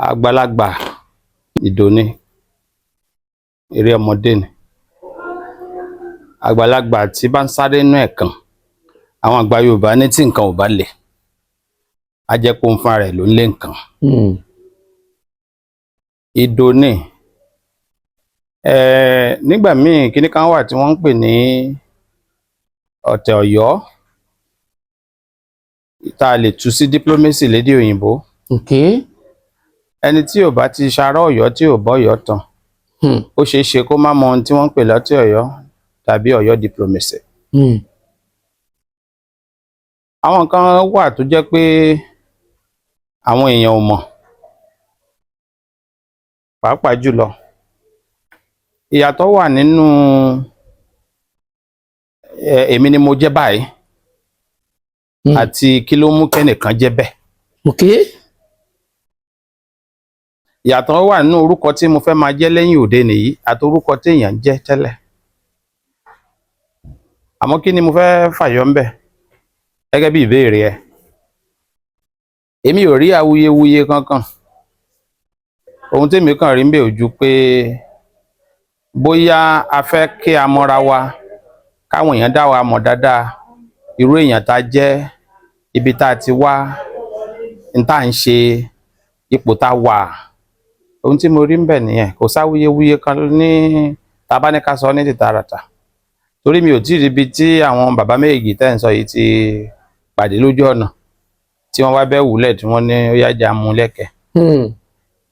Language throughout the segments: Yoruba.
àgbàlagbà ìdòní eré ọmọdé ni. Àgbàlagbà tí bá ń sáré inú ẹ̀kan, àwọn àgbà Yorùbá ní tí nǹkan ò bá le á jẹ́ pé òun fúnra rẹ̀ ló ń lé nǹkan. Ìdòní nígbà míì kíní kan wà tí wọ́n ń pè ní ọ̀tẹ̀ Ọ̀yọ́, tá a lè tú sí diplomacy lédè òyìnbó. Ẹni tí ò bá ti ṣará Ọ̀yọ́ tí ò bọ́ Ọ̀yọ́ tán, ó ṣeé ṣe kó má mọ ohun tí wọ́n ń pè lọ́tẹ̀ Ọ̀yọ́ tàbí Ọ̀yọ́ diplomacy. Àwọn nǹkan wà tó jẹ́ pé àwọn èèyàn ò mọ̀, pàápàá jùlọ ìyàtọ̀ wà nínú èmi ni mo jẹ́ báyìí àti kí ló mú kẹ́nìkan jẹ́ bẹ́ẹ̀. Ìyàtọ̀ wà nínú orúkọ tí mo fẹ́ máa jẹ́ lẹ́yìn òde nìyí àti orúkọ tí èèyàn jẹ́ tẹ́lẹ̀. Àmọ́ kí ni mo fẹ́ fàyọ ńbẹ̀ gẹ́gẹ́ bí ìbéèrè ẹ? Èmi ò rí awuyewuye kankan. Ohun tí èmi kàn rí ńbẹ̀ ò ju pé bóyá a fẹ́ kí a mọ́ra wa, káwọn èèyàn dá wa mọ̀ dáadáa, irú èèyàn tá a jẹ́, ibi tá a ti wá, n tá à ń ṣe, ipò tá a wà. Ohun tí mo rí ńbẹ̀ nìyẹn, kò sáwuyewuye kan ní tá a bá ní ká sọ ní tìtaràtà. Torí mi ò tí ì rí ibi tí àwọn bàbá méjì tẹ́ ń sọ yìí ti pàdé lójú ọ̀nà tí wọ́n wá bẹ́ wùlẹ̀ tí wọ́n ní ó yá jà mú lẹ́kẹ̀ẹ́.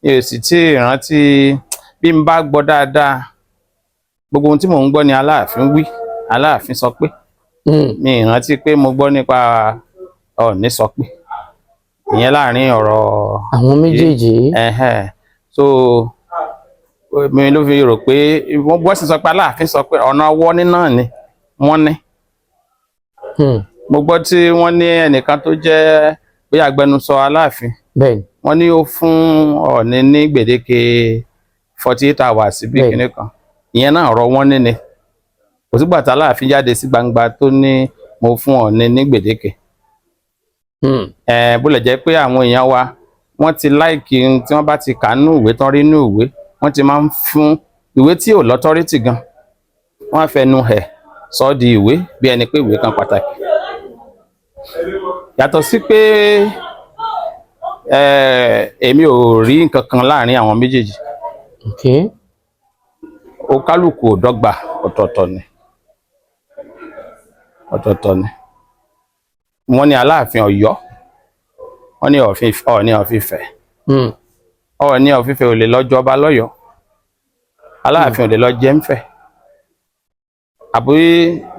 Mi ò sì tí ì rántí, bí n bá gbọ́ dáadáa, gbogbo ohun tí mò ń gbọ́ ni Aláàfin wí, Aláàfin sọ pé. Mi ì rántí pé mo gbọ́ nípa Ọọ̀ni sọ pé. Ìyẹn láàrin ọ̀rọ̀ àwọn méjèèjì. So mi ló fi rò pé wọ́n bọ́ sí sọ pé Aláàfin sọ pé ọ̀nà ọwọ́ ní náà ni wọ́n ní. Mo gbọ́ tí wọ́n ní ẹnìkan tó jẹ́ pé agbẹnusọ Aláàfin, wọ́n ní ó fún Ọọ̀ni ní gbèdéke 48 hours bí kinní kan. Ìyẹn náà ọ̀rọ̀ wọ́n ní ni. Kò sígbà tí Aláàfin jáde sí gbangba tó ní mo fún Ọọ̀ni ní gbèdéke. Bó lè jẹ́ pé àwọn èèyàn wa wọ́n ti láìkì tí wọ́n bá ti kà nínú ìwé tán rí nínú ìwé, wọ́n ti máa ń fún ìwé tí ò lọ́tọ́rítì gan, wọ́n á fẹnu ẹ̀ sọ ọ́ di ìwé bí ẹni pé ìwé kan pàtàkì. Yàtọ̀ sí pé èmi ò rí nǹkan kan láàrin àwọn méjèèjì. Ó kálukú ò dọ́gba, ọ̀tọ̀ọ̀tọ̀ ni. Ọ̀tọ̀ọ̀tọ̀ ni. Wọ́n ní Aláàfin Ọ̀yọ́, wọ́n ní Ọọ̀ni of Ifẹ̀. Ọọ̀ni of Ifẹ̀ ò lè lọ jọba lọ́yọ̀ọ́, Aláàfin ò lè lọ jẹ ńfẹ̀. Àbí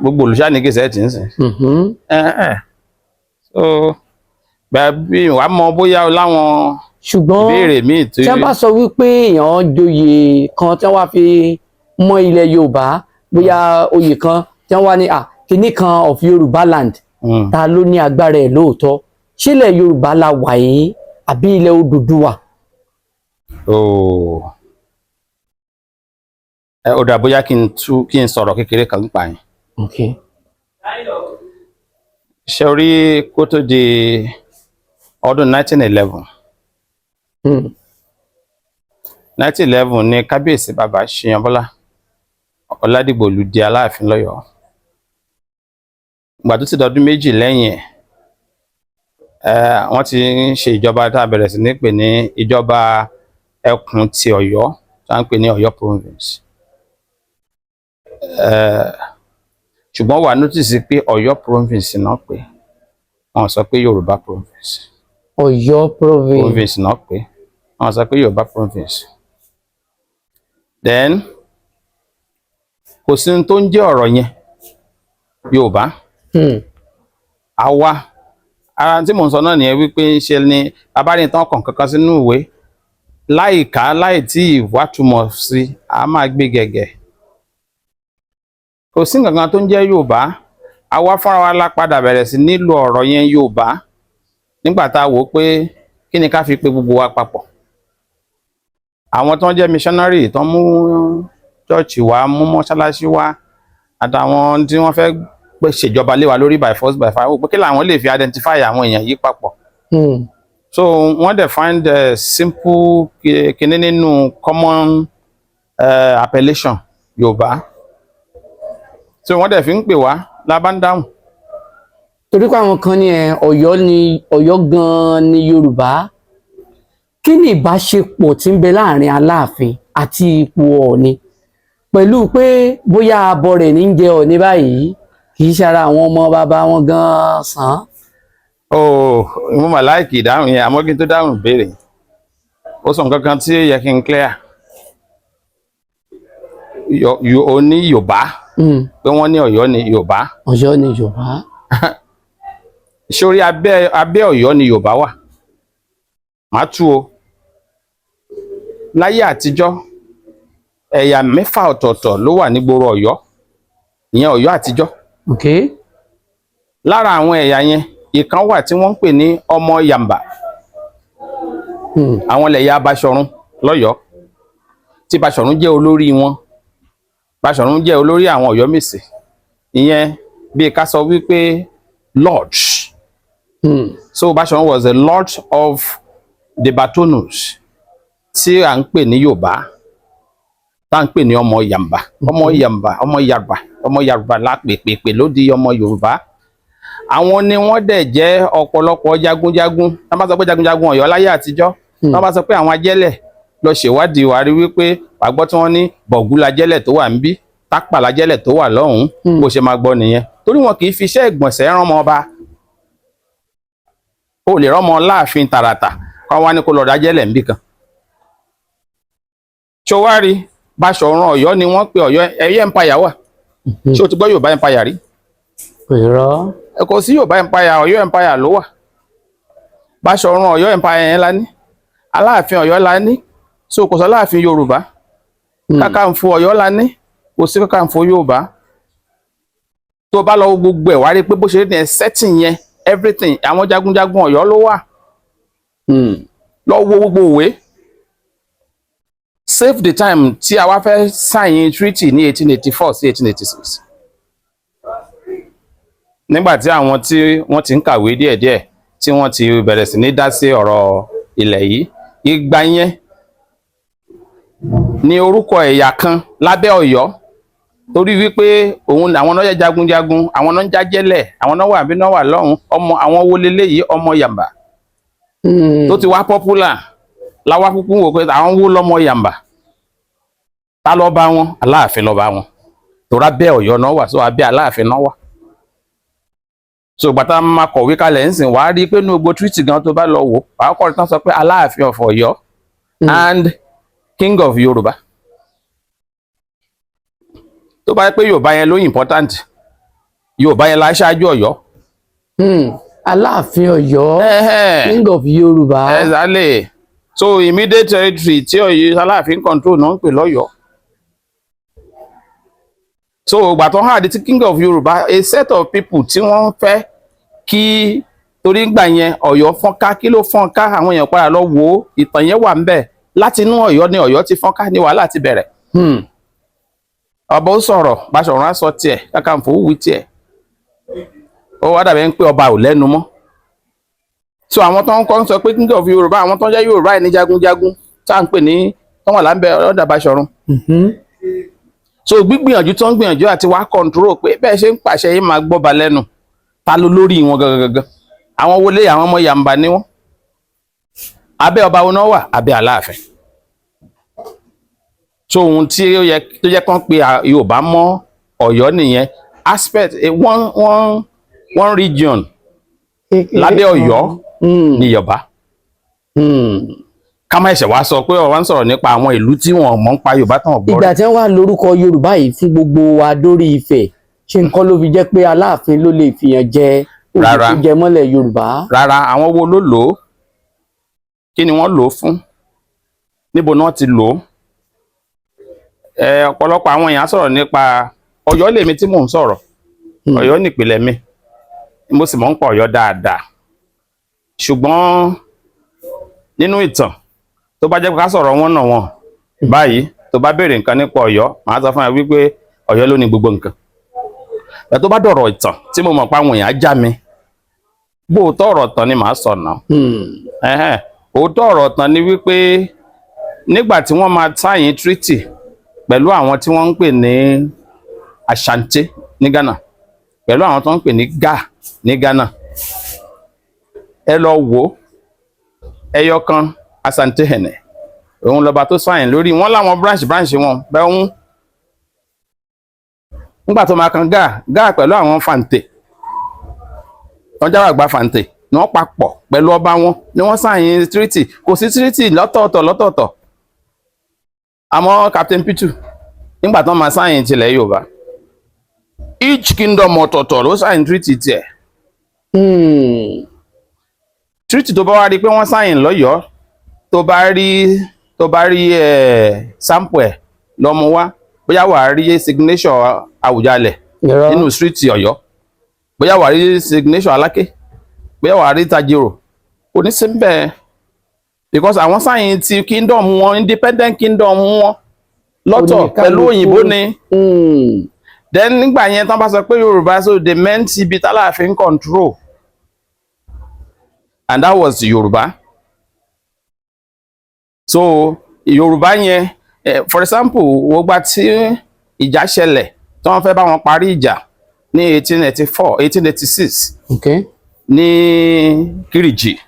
gbogbo olùṣà ní gèsè tí ń sìn. So bí wàá mọ bóyá láwọn ìbéèrè míì tí wọ́n bá sọ wípé èèyàn joyè kan tí wọ́n wá fi mọ ilẹ̀ Yorùbá, bóyá oyè kan tí wọ́n wá ní kinní kan of Yorùbá land, ta ló ní agbára ẹ̀ lóòótọ́? Ṣé ilẹ̀ Yorùbá la wà yìí àbí ilẹ̀ Odùduwà? Ó dà bóyá kí n sọ̀rọ̀ kékeré kan nípa yẹn. Ṣé o rí kó tó di ọdún 1911? 1911 ni kábíyèsí bàbá Ṣíyànbọ́lá Ọládìgbòlù di Aláàfin lọ́yọ̀ọ́. Ìgbà tó ti dọdún méjì lẹ́yìn wọ́n ti ń ṣe ìjọba tá a bẹ̀rẹ̀ sí ní pè ní ìjọba ẹkùn ti Ọ̀yọ́, tá à ń pè ní Ọ̀yọ́ province. Ṣùgbọ́n wà notice pé Ọ̀yọ́ province náà pé wọ́n sọ pé Yorùbá province. Ọ̀yọ́ province náà pé wọ́n sọ pé Yorùbá province. Then kò sí ohun tó ń jẹ́ ọ̀rọ̀ yẹn Yorùbá. Àwa ara tí mò ń sọ náà nìyẹn, wípé ṣe ni bàbá ní tán kàn kankan sínú ìwé láìka láì tí ìwátúmọ̀ sí, a máa gbé gẹ̀gẹ̀. Kò sí nǹkan kan tó ń jẹ́ Yorùbá. Àwa fúnra wa la padà bẹ̀rẹ̀ sí nílò ọ̀rọ̀ yẹn Yorùbá nígbà tá a wò pé kí ni ká fi pe gbogbo wa papọ̀. Àwọn tó ń jẹ́ missionary tó ń mú chọ́ọ̀chì wá, mú mọ́ṣáláṣí wá, àtàwọn tí wọ́n fẹ́ ṣèjọba lé wa lórí by force by fire, pé kí làwọn lè fi identify àwọn èèyàn yìí papọ̀. so wọ́n dẹ̀ find simple kíní nínú common appellation Yorùbá, so wọ́n dẹ̀ fi ń pè wá lábándáhùn. torí pé àwọn kan ní Ọ̀yọ́ gan-an ní Yorùbá. Kí ni ìbáṣepọ̀ tí ń bẹ láàrin Aláàfin àti ipò Ọọ̀ni pẹ̀lú pé bóyá abọ rẹ̀ ní jẹ Ọọ̀ni báyìí kì í ṣara àwọn ọmọ bàbá wọn gan-an sàn? Mo mà láìkì ìdáhùn yẹn, àmọ́ kí n tó dáhùn ìbéèrè ó sọ nǹkan kan tí ó yẹ kí n clear. Ó ní Yorùbá pé wọ́n ní Ọ̀yọ́ ní Yorùbá. Ọ̀yọ́ ní Yorùbá. Sórí abẹ́ Ọ̀yọ́ ní Yorùbá wà. Màá tú o. Láyé àtijọ́ ẹ̀yà 6 ọ̀tọ̀ọ̀tọ̀ ló wà nígboro Ọ̀yọ́, ìyẹn Ọ̀yọ́ àtijọ́. Okay. Lára àwọn ẹ̀yà yẹn ìkan wà tí wọ́n ń pè ní ọmọ Yàmbá. Àwọn lẹ̀yà Baṣọ̀run lọ́yọ̀ọ́, tí Baṣọ̀run jẹ́ olórí wọn. Baṣọ̀run jẹ́ olórí àwọn Ọ̀yọ́mèsì, ìyẹn bí ká sọ wípé Lord. So Baṣọ̀run was a lord of the Batonus tí à ń pè ní Yorùbá, tá à ń pè ní ọmọ Yàmbá. Ọmọ Yàmbá, ọmọ Yàrùbá, ọmọ Yàrùbá lápèpèpè ló di ọmọ Yorùbá. Àwọn ni wọ́n dẹ̀ jẹ́ ọ̀pọ̀lọpọ̀ jagunjagun. Tá bá sọ pé jagunjagun Ọ̀yọ́ láyé àtijọ́, tá bá sọ pé àwọn ajẹ́lẹ̀, lọ ṣèwádìí wá rí wípé àgbọ́ tí wọ́n ní Bọ̀gú lájẹ́lẹ̀ tó wà níbí, Tápà lájẹ́lẹ̀ tó wà lọ́hùn, bó ṣe máa gbọ́ nìyẹn. Torí wọn kì í fi iṣẹ́ ìgbọ̀nsẹ̀ rán ọmọ ọba. O lè rán ọmọ Láàfin tààràtà kọ́ wá ní kó lọ dájẹ́lẹ̀ níbì kan. Ṣó wá rí Baṣọ̀run Ọ̀yọ́ ni wọ́n pe Ọ̀yọ́ Ọ̀yọ́ empire wà. Ṣé o ti gbọ́ Yorùbá empire rí? Irọ́. Kò sí Yorùbá empire, Ọ̀yọ́ empire ló wà. Baṣọ̀run Ọ̀yọ́ empire yẹn la ní. Aláàfin Ọ̀yọ́ la ní. So kò sọ Aláàfin Yorùbá. Kakanfò Ọ̀yọ́ la ní. Kò sí Kakanfò Yorùbá. Tó bá lọ wo gbogbo ẹ̀ wá rí pé bó ṣe ní setting yẹn, everything, àwọn jagunjagun Ọ̀yọ́ ló wà. Lọ wo gbogbo ìwé. Save the time tí a wá fẹ́ sign treaty ní 1884 sí 1886. Nígbà tí àwọn tí wọ́n ti ń kàwé díẹ̀díẹ̀ tí wọ́n ti bẹ̀rẹ̀ sí ní dá sí ọ̀rọ̀ ilẹ̀ yìí, ìgbà yẹn ní orúkọ ẹ̀yà kan lábẹ́ Ọ̀yọ́, torí wípé òun àwọn náà jẹ́ jagunjagun, àwọn náà ń jájẹ́lẹ̀, àwọn náà wà bí náà wà lọ́hùn, ọmọ àwọn wo leléyìí ọmọ Yàmbá tó ti wá popular láwá púpù wò pé àwọn wo lọ́mọ Yàmbá. Ta ló bá wọn? Aláàfin ló bá wọn. Torí abẹ́ Ọ̀yọ́ náà wà, so abẹ́ Aláàfin náà wà. So gbàtà máa kọ̀wé kalẹ̀ ń sìn wá rí pé ní gbogbo treaty gan tó bá lọ wò, wàá kọ́ tán sọ pé Aláàfin of Ọ̀yọ́ and King of Yorùbá. Tó bá yẹ pé Yorùbá yẹn ló important, Yorùbá yẹn la ṣáájú Ọ̀yọ́. Aláàfin Ọ̀yọ́, King of Yorùbá. Exactly. So immediate territory tí Ọ̀yọ́ Aláàfin control náà ń pè lọ́yọ́. So ìgbà tó hàn àdí King of Yorùbá, a set of people tí wọ́n fẹ́ kí, torí gbà yẹn Ọ̀yọ́ fọ́nká, kí ló fọ́nká? Àwọn èèyàn padà lọ wò ìtàn yẹn wà ńbẹ̀. Láti inú Ọ̀yọ́ ni Ọ̀yọ́ ti fọ́nká, ní wàhálà ti bẹ̀rẹ̀. Ọba ó sọ̀rọ̀, Baṣọ̀run á sọ tiẹ̀, Kakanfò wí tiẹ̀. Ó wá dàbí ń pé ọba ò lẹ́nu mọ́. So àwọn tó ń kọ́ ń sọ pé King of Yorùbá, àwọn tó ń jẹ́ Yorùbá ẹni jagunjagun tá à ń pè ní tó wà lábẹ́ ọ̀dà Baṣọ̀run. So gbígbìyànjú tó ń gbìyànjú àti wá control pé bẹ́ẹ̀ ṣe ń pàṣẹ yìí máa gbọ́ba lẹ́nu. Ta ló lórí wọn gangan? Àwọn wọlé àwọn ọmọ Yàmbá ni wọ́n. Abẹ́ ọba wọn náà wà, abẹ́ Aláàfin. So ohun tí ó yẹ tó jẹ́ kán pé Yorùbá mọ́ Ọ̀yọ́ nìyẹn. Aspect one region lábẹ́ Ọ̀yọ́ ní Yorùbá. Ká má ẹ̀ṣẹ̀ wá sọ pé wọ́n ń sọ̀rọ̀ nípa àwọn ìlú tí wọ́n mọ̀ ń pa Yorùbá tán ọ̀gbọ́n. Ìgbà tí wọ́n wá lórúkọ Yorùbá yìí fún gbogbo wa dórí Ifẹ̀, ṣé nǹkan ló fi jẹ́ pé Aláàfin ló lè fìyàn jẹ òye tó jẹ mọ́lẹ̀ Yorùbá? Rárá, àwọn wo ló lò ó? Kí ni wọ́n lò ó fún? Níbo ni wọ́n ti lò ó? Ọ̀pọ̀lọpọ̀ àwọn èèyàn sọ̀rọ̀ nípa Ọ̀yọ́ lèmi tí mò ń sọ̀rọ̀. Ọ̀yọ́ nìpìlẹ̀ mi. Mo sì mọ̀ ń pa Ọ̀yọ́ dáadáa. Ṣùgbọ́n nínú ìtàn tó bá jẹ́ ká sọ̀rọ̀ wọn náà wọn báyìí, tó bá béèrè nǹkan nípa Ọ̀yọ́, màá sọ fún ẹ wípé Ọ̀yọ́ ló ní gbogbo nǹkan. Tó bá dọ̀rọ̀ ìtàn tí mo mọ̀ pé àwọn èèyàn já mi, bóòótọ́ ọ̀rọ̀ tán ni màá sọ náà. Òótọ́ ọ̀rọ̀ tán ni wípé nígbà tí wọ́n máa sign treaty pẹ̀lú àwọn tí wọ́n ń pè ní Ashanti ní Ghana pẹ̀lú àwọn tó ń pè ní Ga ní Ghana, ẹ lọ wò ẹyọ kan Asante Hene òun lọba tó sign lórí wọn láwọn branch wọn bẹ́ẹ̀ ń nígbà tó máa kan Ga pẹ̀lú àwọn Fante wọ́n jáwọ́ àgbà Fante ni wọ́n papọ̀ pẹ̀lú ọba wọn ni wọ́n sign treaty. Kò sí treaty lọ́tọ̀ọ̀tọ̀ àmọ́ Captain Pitu nígbà tó máa sign tilẹ̀ Yorùbá each kingdom ọ̀tọ̀ọ̀tọ̀ ló sign treaty tiẹ̀. Treaty tó bá wá rí pé wọ́n sign lọ́yọ̀ọ́ tó bá rí sample ẹ̀ lọ́mú wá bóyá wàá rí signature Àwùjalẹ̀ nínú street Ọ̀yọ́, bóyá wàá rí signature Aláké, bóyá wàá rí Tajiro, kò ní sí bẹ́ẹ̀ because àwọn sign ti kingdom wọn independent kingdom wọn lọ́tọ̀ pẹ̀lú òyìnbó ni. Then nígbà yẹn tán bá sọ pé Yorùbá so they meant ibi t'Aláàfin control and that was Yorùbá. So Yorùbá yẹn for example wọ́n gbà tí ìjà ṣẹlẹ̀ tí wọ́n fẹ́ bá wọn parí ìjà ní 1886 ní Kiriji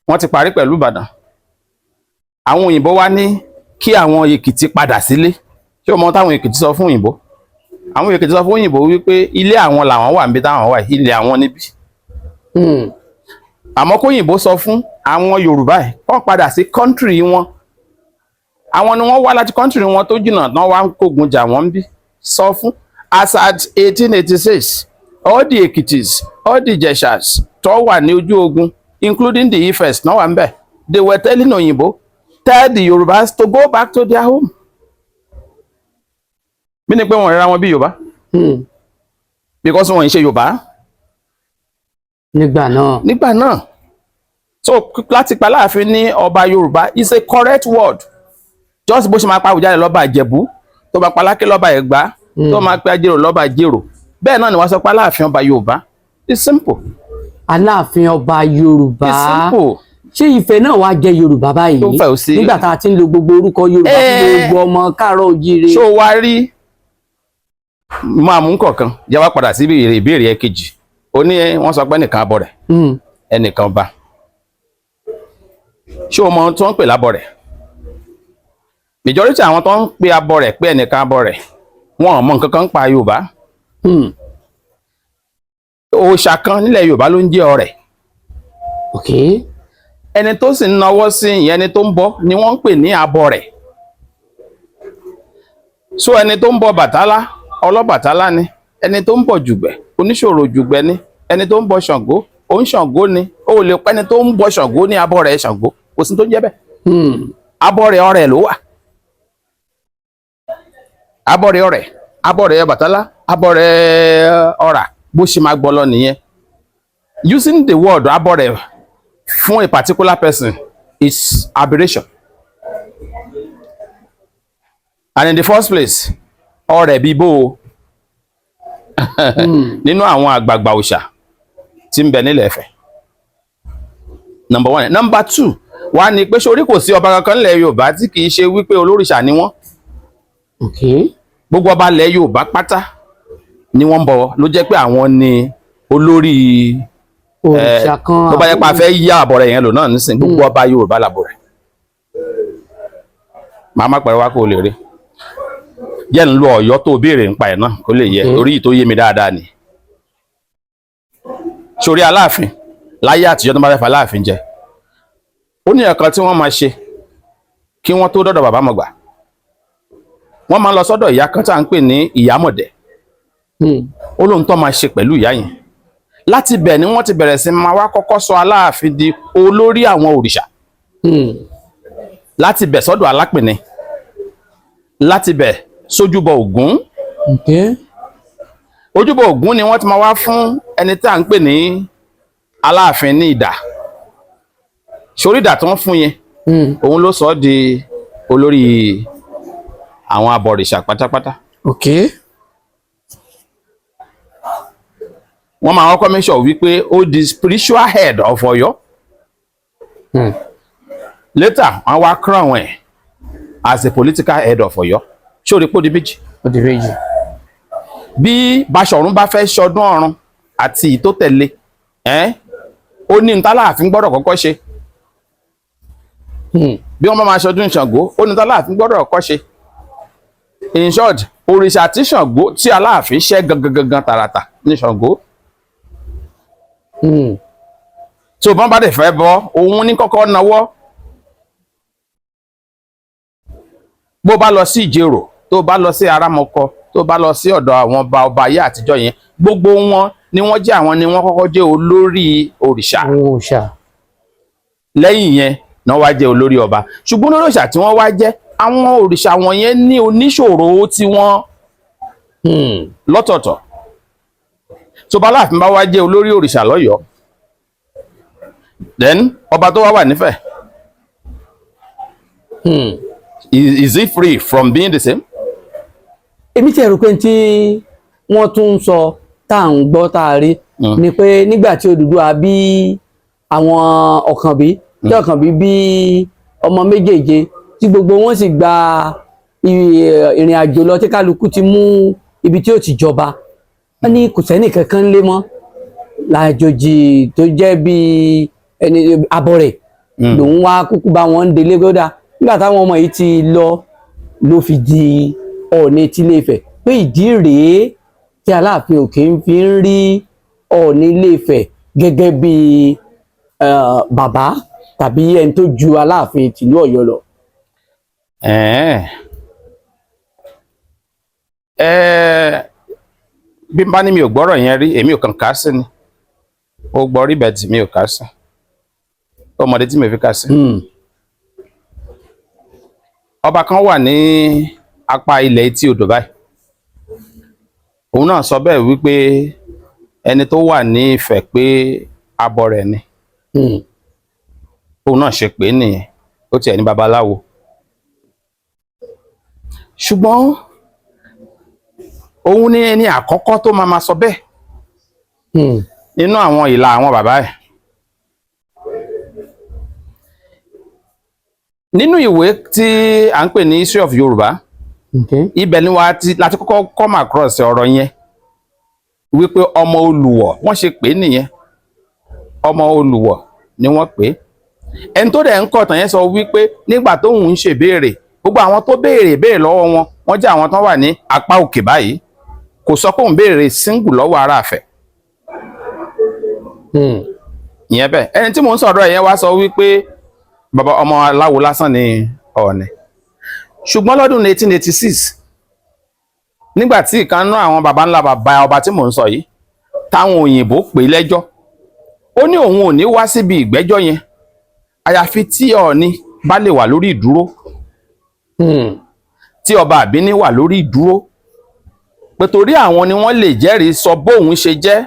wọ́n ti parí pẹ̀lú Ìbàdàn. Àwọn òyìnbó wá ní kí àwọn Èkìtì padà sílé. Ṣé o mọ táwọn Èkìtì sọ fún òyìnbó? Àwọn Èkìtì sọ fún òyìnbó wípé ilé àwọn làwọn wà níbi táwọn wà, ilé àwọn níbí. Àmọ́ kóyìnbó sọ fún àwọn Yorùbá ẹ̀ kọ́ padà sí country wọn. Àwọn ni wọ́n wá láti country wọn tó jìnnà náà wá ń kógun jà wọ́n bí. Sọ fún as at 1886 all the Èkìtìs all the Ìjẹ̀ṣàs tó wà ní ojú ogun including the Ifes náà wà ń bẹ̀. They were telling òyìnbó tell the Yorùbás to go back to their home. Bí ni pé wọ́n rẹ́ra wọn bí Yorùbá because wọ́n ń ṣe Yorùbá nígbà náà. So láti pa Aláàfin ní ọba Yorùbá is a correct word just bó ṣe máa pa Àwùjalẹ̀ lọ́ba Ìjẹ̀bú tó bá pa Aláké lọ́ba Ẹ̀gbá tó máa pe Ajérò lọ́ba Ajérò bẹ́ẹ̀ náà ni wọ́n sọ pé Aláàfin ọba Yorùbá. It's simple. Aláàfin ọba Yorùbá. It's simple. Ṣé Ifẹ̀ náà wá jẹ́ Yorùbá báyìí nígbà tá a ti ń lo gbogbo orúkọ Yorùbá fún gbogbo ọmọ Káàárọ̀ Oòjíire? Ṣó wá rí máa mú kọ̀ọ̀kan jẹ́ wá padà sí ìbéèrè ẹ̀kejì. Ó ní wọ́n sọ pé ẹnìkan abọ́ rẹ̀ ẹnìkan bá. Ṣé o mọ tó ń pè lábọ̀ rẹ̀? Majority àwọn tó ń pe abọ́ rẹ̀ pé ẹnìkan abọ́ rẹ̀ wọn ò mọ nǹkan kan pa Yorùbá. Òòṣà kan nílẹ̀ Yorùbá ló ń jẹ́ Ọ̀rẹ̀. Ẹni tó sì ń nawọ́ sí ìyẹn ẹni tó ń bọ ni wọ́n ń pè ní abọ́ rẹ̀. So ẹni tó ń bọ Bàtálá Ọlọ́bàtálá ni, ẹni tó ń bọ Jùgbẹ̀ oníṣòro Jùgbẹ̀ ni, ẹni tó ń bọ Ṣàngó òun Ṣàngó ni. O lè pẹ́ ẹni tó ń bọ Ṣàngó ní abọ́ rẹ̀ Ṣàngó, kò sí tó jẹ́ bẹ́ẹ̀. Abọ́ rẹ̀ Ọ̀rẹ̀ ló wà. Abọ́ rẹ̀ Ọ̀rẹ̀, abọ́ rẹ̀ Bàtálá, abọ́ rẹ̀ Ọ̀rà bó ṣe máa gbọ́ lọ nìyẹn. Using the word abọ́ rẹ̀ fún a particular person is aberration. And in the first place, Ọ̀rẹ̀ bíbó nínú àwọn àgbààgbà òòṣà tí ń bẹ nílẹ̀ Ifẹ̀. Number one. Number two, wá ní pé sórí kò sí ọba kankan nílẹ̀ Yorùbá tí kì í ṣe wípé olórìṣà ni wọ́n. Gbogbo ọba ilẹ̀ Yorùbá pátá ni wọ́n ń bọ ló jẹ́ pé àwọn ni olórí òòṣà kan. Bó bá yẹ pa fẹ́ yá àbọ̀ rẹ̀ yẹn lò náà nísìnyí gbogbo ọba Yorùbá làbọ̀ rẹ̀. Màá má pẹ̀rẹ̀ wá kó lè rí. Jẹ́ ń lo Ọ̀yọ́ tó béèrè ń pa ẹ̀ náà kó lè yẹ torí tó yé mi dáadáa ni. Sórí Aláàfin láyé àtijọ́ tó bá fẹ́ fa Aláàfin jẹ ó ní ẹ̀kan tí wọ́n máa ṣe kí wọ́n tó dọ́dọ̀ bàbá Mọ̀gbà. Wọ́n máa lọ sọ́dọ̀ ìyá kan tá à ń pè ní Ìyámọ̀dẹ̀. Ó lóhun tó máa ṣe pẹ̀lú ìyá yẹn. Láti bẹ̀ ni wọ́n ti bẹ̀rẹ̀ sí máa wá kọ́kọ́ sọ Aláàfin di olórí àwọn òrìṣà. Láti bẹ̀ sọ́dọ̀ Alápìnni. Láti bẹ̀ sójúbọ Ògún. Ojúbọ Ògún ni wọ́n ti máa wá fún ẹni tí à ń pè ní Aláàfin ní idà. Sórí idà tó ń fún yẹn òun ló sọ di olórí àwọn abọ̀rìṣà pátápátá. wọ́n máa kọ́kọ́ make sure wípé ó di spiritual head of Ọ̀yọ́. Later wọ́n wá crown ẹ̀ as a political head of Ọ̀yọ́. Ṣé o rí pé ó di méjì? Ó di méjì. Bí Baṣọ̀run bá fẹ́ ṣọdún ọ̀run àti tó tẹ̀lé ó ní ní t'Aláàfin gbọ́dọ̀ kọ́kọ́ ṣe. Bí wọ́n bá máa ṣọdún Ṣàngó ó ní t'Aláàfin gbọ́dọ̀ kọ́kọ́ ṣe. In short, òrìṣà tí Ṣàngó tí Aláàfin ṣẹ́ gangan tààràtà ní Ṣàngó. Tí o bá bá dẹ̀ fẹ́ bọ́ òun ní kọ́kọ́ nawọ́. Bó bá lọ sí Ìjẹ̀rò, tó bá lọ sí Arámọkọ, tó bá lọ sí ọ̀dọ̀ àwọn ọba ayé àtijọ́ yẹn, gbogbo wọn ni wọ́n jẹ́ àwọn ni wọ́n kọ́kọ́ jẹ́ olórí òrìṣà. Lẹ́yìn yẹn náà wá jẹ́ olórí ọba. Ṣùgbọ́n olórí òrìṣà tí wọ́n wá jẹ́, àwọn òrìṣà wọ̀nyẹn ní oníṣòro tí wọ́n lọ́tọ̀ọ̀tọ̀. Tó bá Aláàfin bá wá jẹ́ olórí òrìṣà lọ́yọ̀ọ́, then ọba tó wá wà nífẹ̀ẹ́, is he free from being the same? Èmi ti rò pé tí wọ́n tún ń sọ tá à ń gbọ́ tá a rí ni pé nígbà tí Odùduwà bí àwọn Ọ̀kànbí tí Ọ̀kànbí bí ọmọ méjèèje tí gbogbo wọn sì gba ìrìn àjò lọ tí kálukú ti mú ibi tí ó ti jọba, wọ́n ní kò sẹ́nì kankan lé mọ́, làjòjì tó jẹ́ bí ẹni abọrẹ̀ lòun wá kúkú bá wọn délé gbọ́dá. Nígbà táwọn ọmọ yìí ti lọ ló fi di Ọọ̀ni tilé Ifẹ̀, pé ìdí rèé tí Aláàfin òkè ń fi ń rí Ọọ̀ni Ilé Ifẹ̀ gẹ́gẹ́ bí bàbá tàbí ẹni tó ju Aláàfin tìlú Ọ̀yọ́ lọ. Bí n bá ní mi ò gbọ́rọ̀ yẹn rí, èmi ò kàn ká sí ni. Ó gbọ́ rí bẹ́ẹ̀ tí mi ò ká sí. Ọmọdé tí mi fi ká sí. Ọba kan wà ní apá ilẹ̀ Etí Odò báyìí. Òun náà sọ bẹ́ẹ̀ wípé ẹni tó wà ní Ifẹ̀ pé abọrẹ̀ ni. Òun náà ṣe pé nìyẹn, ó tiẹ̀ ní babaláwo. Ṣùgbọ́n òun ní ẹni àkọ́kọ́ tó máa sọ bẹ́ẹ̀ nínú àwọn ìlà àwọn bàbá ẹ̀. Nínú ìwé tí à ń pè ní History of Yorùbá, ibẹ̀ ni láti kọ́kọ́ come across ọ̀rọ̀ yẹn wípé ọmọ Olùwọ̀ wọ́n ṣe pé nìyẹn, ọmọ Olùwọ̀ ni wọ́n pè. Ẹni tó dẹ̀ ń kọ̀tàn yẹn sọ wípé nígbà tóun ń ṣèbéèrè, gbogbo àwọn tó béèrè lọ́wọ́ wọ́n jẹ́ àwọn tó wà ní apá òkè báyìí, kò sọ pé òun béèrè single lọ́wọ́ Aráàfẹ̀. Ìyẹn bẹ́ẹ̀. Ẹni tí mò ń sọ̀rọ̀ yẹn wá sọ wípé bàbá ọmọ aláwo lásán ni Ọọ̀ni. Ṣùgbọ́n lọ́dún 1886 nígbà tí ìkan náà àwọn baba ńlá bàbá ọba tí mò ń sọ yìí táwọn òyìnbó pè lẹ́jọ́, ó ní òun ò ní wá síbi ìgbẹ́jọ́ yẹn àyàfi tí Ọọ̀ni bá lè wà lórí ìdúró, tí ọba àbíní wà lórí ìdúró, pé torí àwọn ni wọ́n lè jẹ́rìí sọ bóun ṣe jẹ́.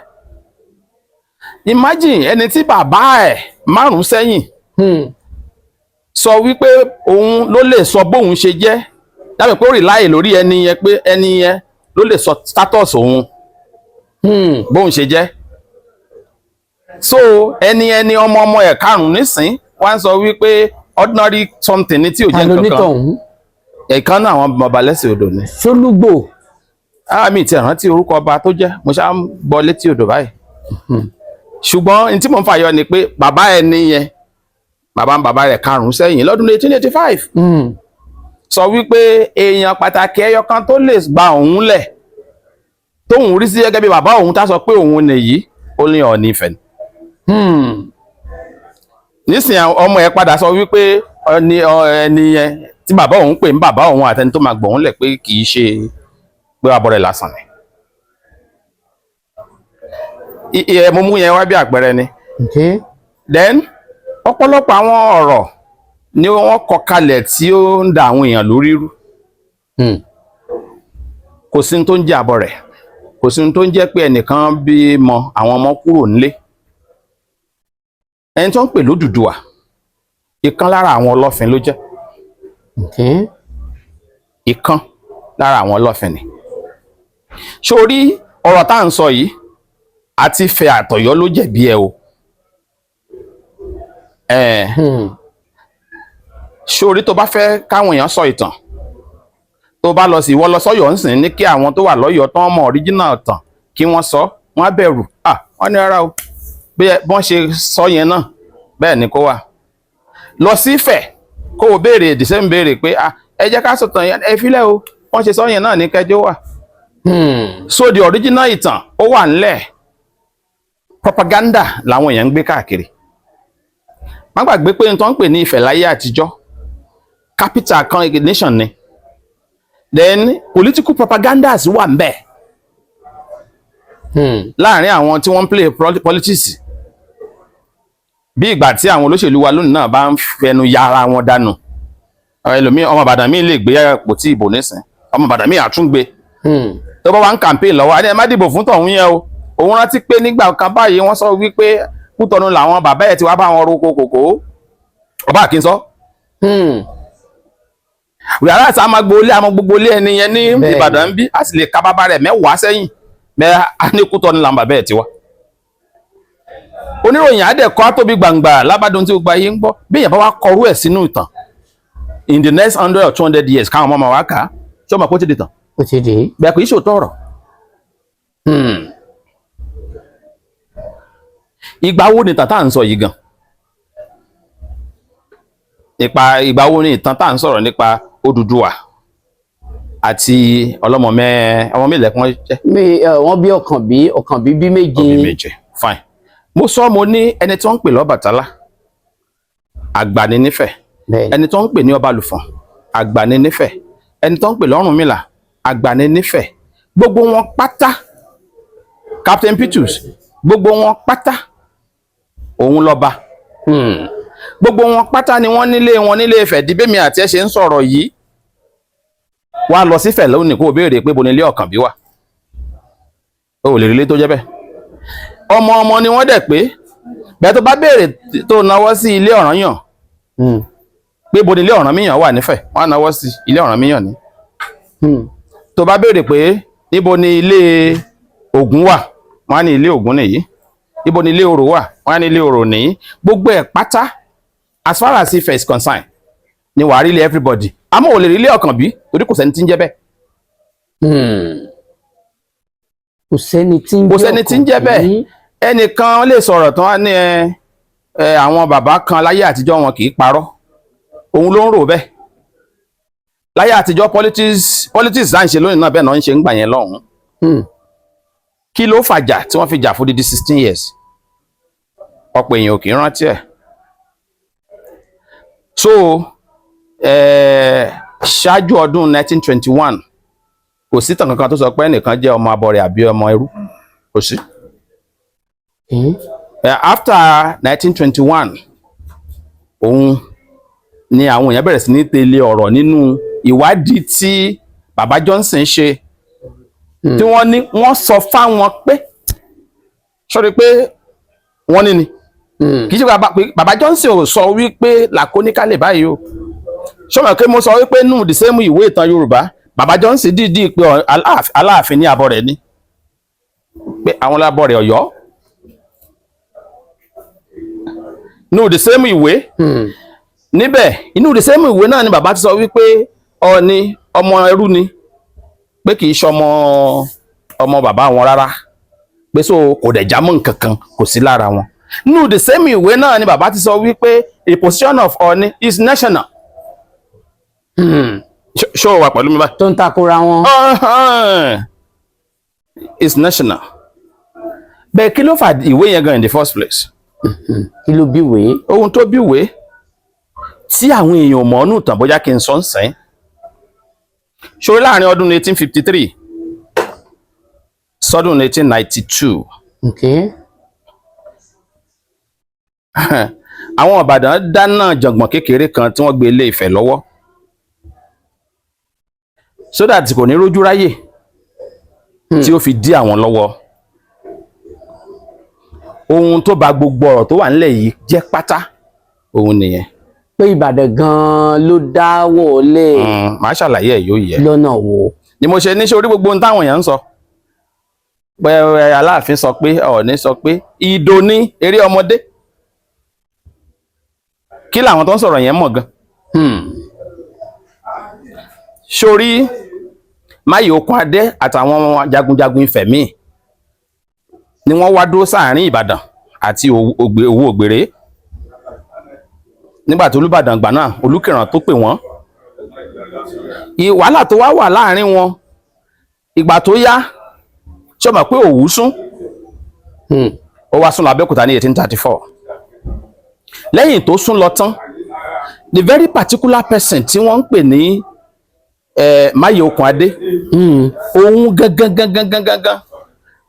Imagine ẹni tí bàbá ẹ̀ márùn sẹ́yìn sọ wípé òun ló lè sọ bóun ṣe jẹ́, dábẹ́ pé ó rí láyè lórí ẹni yẹn, pé ẹni yẹn ló lè sọ status òun bóun ṣe jẹ́. So ẹni ọmọ ẹ̀ karùn nísìn wá ń sọ wípé ordinary something ní tí ò jẹ́ nǹkan. Ẹ̀kan náà àwọn baba lẹ́sìn odò ni. Ṣólúgbò. Mi ti rántí orúkọ ọba tó jẹ́, mo ṣá ń gbọ́ létí odò báyìí. Ṣùgbọ́n ní tí mò ń fàyọ ni pé bàbá ẹni yẹn, bàbá rẹ̀ karùn sẹ́yìn lọ́dún 1885 sọ wípé èèyàn pàtàkì ẹyọ kan tó lè gba òun lẹ̀ tóun rí sí gẹ́gẹ́ bí bàbá òun tá sọ pé òun nìyí, ó ní Ọọ̀ni Ifẹ̀ ni. Nísìnyí ọmọ ẹ̀ padà sọ wípé ẹni yẹn tí bàbá òun pè ń bàbá òun àtẹni tó máa gbọ̀n lẹ̀ pé kì í ṣe pé abọrẹ̀ lásán ni. Mo mú yẹn wá bí àpẹẹrẹ ni. Then ọ̀pọ̀lọpọ̀ àwọn ọ̀rọ̀ ni wọ́n kọ kalẹ̀ tí ó ń da àwọn èèyàn lórí rú. Kò sí ní tó ń jẹ́ abọrẹ̀, kò sí ní tó ń jẹ́ pé ẹnìkan bímọ àwọn ọmọ kúrò nílé. Ẹni tó ń pè lódùduwà, ìkan lára àwọn ọlọ́fin ló jẹ́. Ìkan lára àwọn ọlọ́fin ni. Sórí ọ̀rọ̀ tá à ń sọ yìí, àti Ifẹ̀ àtọ̀yọ́ ló jẹ̀bi ẹ o. Sórí tó bá fẹ́ káwọn èèyàn sọ ìtàn, tó bá lọ sí ìwọ lọ sọ́yọ́ ń sìn ní kí àwọn tó wà lọ́yọ́ tán mọ original tàn kí wọ́n sọ, wọ́n á bẹ̀rù. Wọ́n ní rárá o, bí wọ́n ṣe sọ yẹn náà bẹ́ẹ̀ ni kó wà. Lọ sí Ifẹ̀ kó o béèrè the same béèrè pé ẹ jẹ́ ká sọ̀tàn yẹn, ẹ filẹ̀ o, wọ́n ṣe sọ yẹn náà ní kẹjọ wà. So the original ìtàn ó wà ńlẹ̀, propaganda làwọn èèyàn ń gbé káàkiri. Má gbàgbé pé n tó ń pè ní Ifẹ̀ láyé àtijọ́ capital kan nation ni, then political propagandas wà ńbẹ̀ láàrin àwọn tí wọ́n ń play politics, bí ìgbà tí àwọn olóṣèlú wa lónìí náà bá ń fẹnu ya ara wọn dànù. Ẹlòmíì ọmọ Ìbàdàn míì lè gbé àpótí ìbò nísìn, ọmọ Ìbàdàn míì àtúngbé tó bá wá ń campaign lọ́wọ́ adé ẹ má dìbò fún tọ̀hún yẹn o. Òun rántí pé nígbà kan báyìí wọ́n sọ wípé Kútọ̀nù làwọn bàbá ẹ̀ ti wá bá wọn roko kòkó, ọba àkínsọ. Wíwárà tí a máa gbogbo ilé ẹni yẹn ní Ìbàdàn bí a sì lè ka bàbá rẹ̀ mẹ́wàá sẹ́yìn bẹ́ẹ̀ á ní Kútọ̀nù làwọn bàbá ẹ̀ ti wá. Oníròyìn àdẹ̀kọ́ tóbi gbangba lábàdàn tí gbogbo ayé ń gbọ́, bí èèyàn bá wá kọrú ẹ̀ sínú ìtàn in the next 100 or 200 years káwọn ọmọ wa kà á, ṣé o mọ̀ pé ó ti di tàn? Ó ti di. Bẹ́ẹ̀ kò í ṣòótọ́ ọ̀rọ̀. Ìgbà wo ni ìtàn tá à ń sọ yìí gan? Ìgbà wo ni ìtàn tá à ń sọ̀rọ̀ nípa Odùduwà àti ọmọ mélòó kan jẹ́? Wọ́n bí Ọ̀kànbí bí méje. Ó bí méje, fine. Mo sọ mo ní ẹni tí wọ́n ń pè l'Ọbàtálá, àgbà ni nífẹ̀. Ẹni tí wọ́n ń pè ní Ọbalùfọ̀n, àgbà ni nífẹ̀. Ẹni tí wọ́n ń pè l'Ọ̀rúnmìlà, àgbà ni nífẹ̀. Gbogbo wọn pátá, Captain Petrus, gbogbo wọn pátá òun lọ́ba. Gbogbo wọn pátá ni wọ́n nílé Ifẹ̀ di bẹ́mi àti ẹ ṣe ń sọ̀rọ̀ yìí. Wá lọ sí Ifẹ̀ lónìí kó o béèrè pé bo ni ilé Ọ̀kànbí wà. O ò lè rí ilé tó jẹ́ bẹ́ẹ̀. Ọmọ ni wọ́n dẹ̀ pé bẹ́ẹ̀ tó bá béèrè tó náwó sí ilé Ọ̀rànyàn pé bo ni ilé Ọ̀rànmíyàn wà nífẹ̀, wọ́n á náwó sí ilé Ọ̀rànmíyàn ni. Tó bá béèrè pé níbo ni ilé Ògún wà, wọ́n á ní ilé Ògún nìyí. Ibo ni ilé Orò wà, wọ́n á ní ilé Orò nìyí. Gbogbo ẹ̀ pátá as far as Ifẹ̀ is concerned ni wàá rí ilé everybody. Àmọ́ ò lè rí ilé Ọ̀kànbí torí kò sẹ́ni tí ń jẹ́ bẹ́ẹ̀. Kò sẹ́ni tí ń jẹ́ bẹ́ẹ̀. Ẹnìkan lè sọ̀rọ̀ tán á ní àwọn bàbá kan láyé àtijọ́ wọn kì í parọ́. Òun ló ń rò bẹ́ẹ̀. Láyé àtijọ́ politics là ń ṣe lónìí náà bẹ́ẹ̀ náà ń ṣe ń gbà yẹn lọ́hùn-ún. Kí ló fàjà tí wọ́n fi jà fún dídí 16 years? Ọ̀pọ̀ èèyàn ò kì í rántí ẹ̀. So ṣáájú ọdún 1921 kò sí tàn kankan tó sọ pé ẹnìkan jẹ́ ọmọ abọrẹ̀ àbí ọmọ ẹrú, kò sí. After 1921 òun ni àwọn èèyàn bẹ̀rẹ̀ sí ní tẹ̀lé ọ̀rọ̀ nínú ìwádìí tí bàbá Johnson ṣe, tí wọ́n sọ fáwọn pé sọ́rí pé wọ́n ní ni kì í ṣe bàbá Johnson ò sọ wípé làkóníkálẹ̀ báyìí o. Ṣọ́mọ̀ pé mo sọ wípé nù the same ìwé ìtàn Yorùbá bàbá Johnson dìídì pé Aláàfin ní Abọrẹ̀ ni pé àwọn lábọrẹ̀ Ọ̀yọ́ nù the same ìwé níbẹ̀ inú the same ìwé náà ni bàbá ti sọ wípé Ọọ̀ni ọmọ ẹrú ni pé kì í ṣọmọ ọmọ bàbá wọn rárá pé so kò dẹ̀ jámọ́ nǹkan kan kò sí lára wọn. Nínú the same ìwé náà ni bàbá ti sọ wípé a position of Ọọ̀ni is national. Ṣé o wà pẹ̀lú mi báyìí? Tó ń takora wọn. Is national. Bẹ́ẹ̀ kí ló fà ìwé yẹn gan in the first place? Kí ló bí ìwé? Ohun tó bí ìwé tí àwọn èèyàn mọ̀ ọ́nù tàn bóyá kí n sọ ń sẹ́yìn. Ṣó láàrin ọdún 1853 sọ́dún 1892. Okay. Àwọn Ìbàdàn dáná jàngbọ̀n kékeré kan tí wọ́n gbé Ilé Ifẹ̀ lọ́wọ́ so that kò ní rójú ráyè tí ó fi dí àwọn lọ́wọ́. Ohun tó bà gbogbo ọ̀rọ̀ tó wà nílẹ̀ yìí jẹ́ pátá ohun nìyẹn. Pé Ìbàdàn gan-an ló dá wọlé. Màá ṣàlàyé ẹ̀ yóò yẹ. Lọ́nà wo? Ni mo ṣe ní ṣe orí gbogbo ohun táwọn èèyàn ń sọ pé Aláàfin sọ pé Ọọ̀ni sọ pé ìdò ní eré ọmọdé kí làwọn tó ń sọ̀rọ̀ yẹn mọ̀ gan. Sórí Máyọ̀kún Adé àtàwọn jagunjagun Ifẹ̀ míì ni wọ́n wá dúró sáàrin Ìbàdàn àti Òwu Ògbèrè nígbà tó Olúbàdàn gbà náà Olúkìràn tó pè wọ́n. Wàhálà tó wá wà láàrin wọn ìgbà tó yá ṣé o mọ̀ pé Òwu sún ó wá sún lọ Abẹ́òkúta ní 1834 lẹ́yìn tó sún lọ tán the very particular person tí wọ́n ń pè ní Máyọ̀kún Adé òun gangan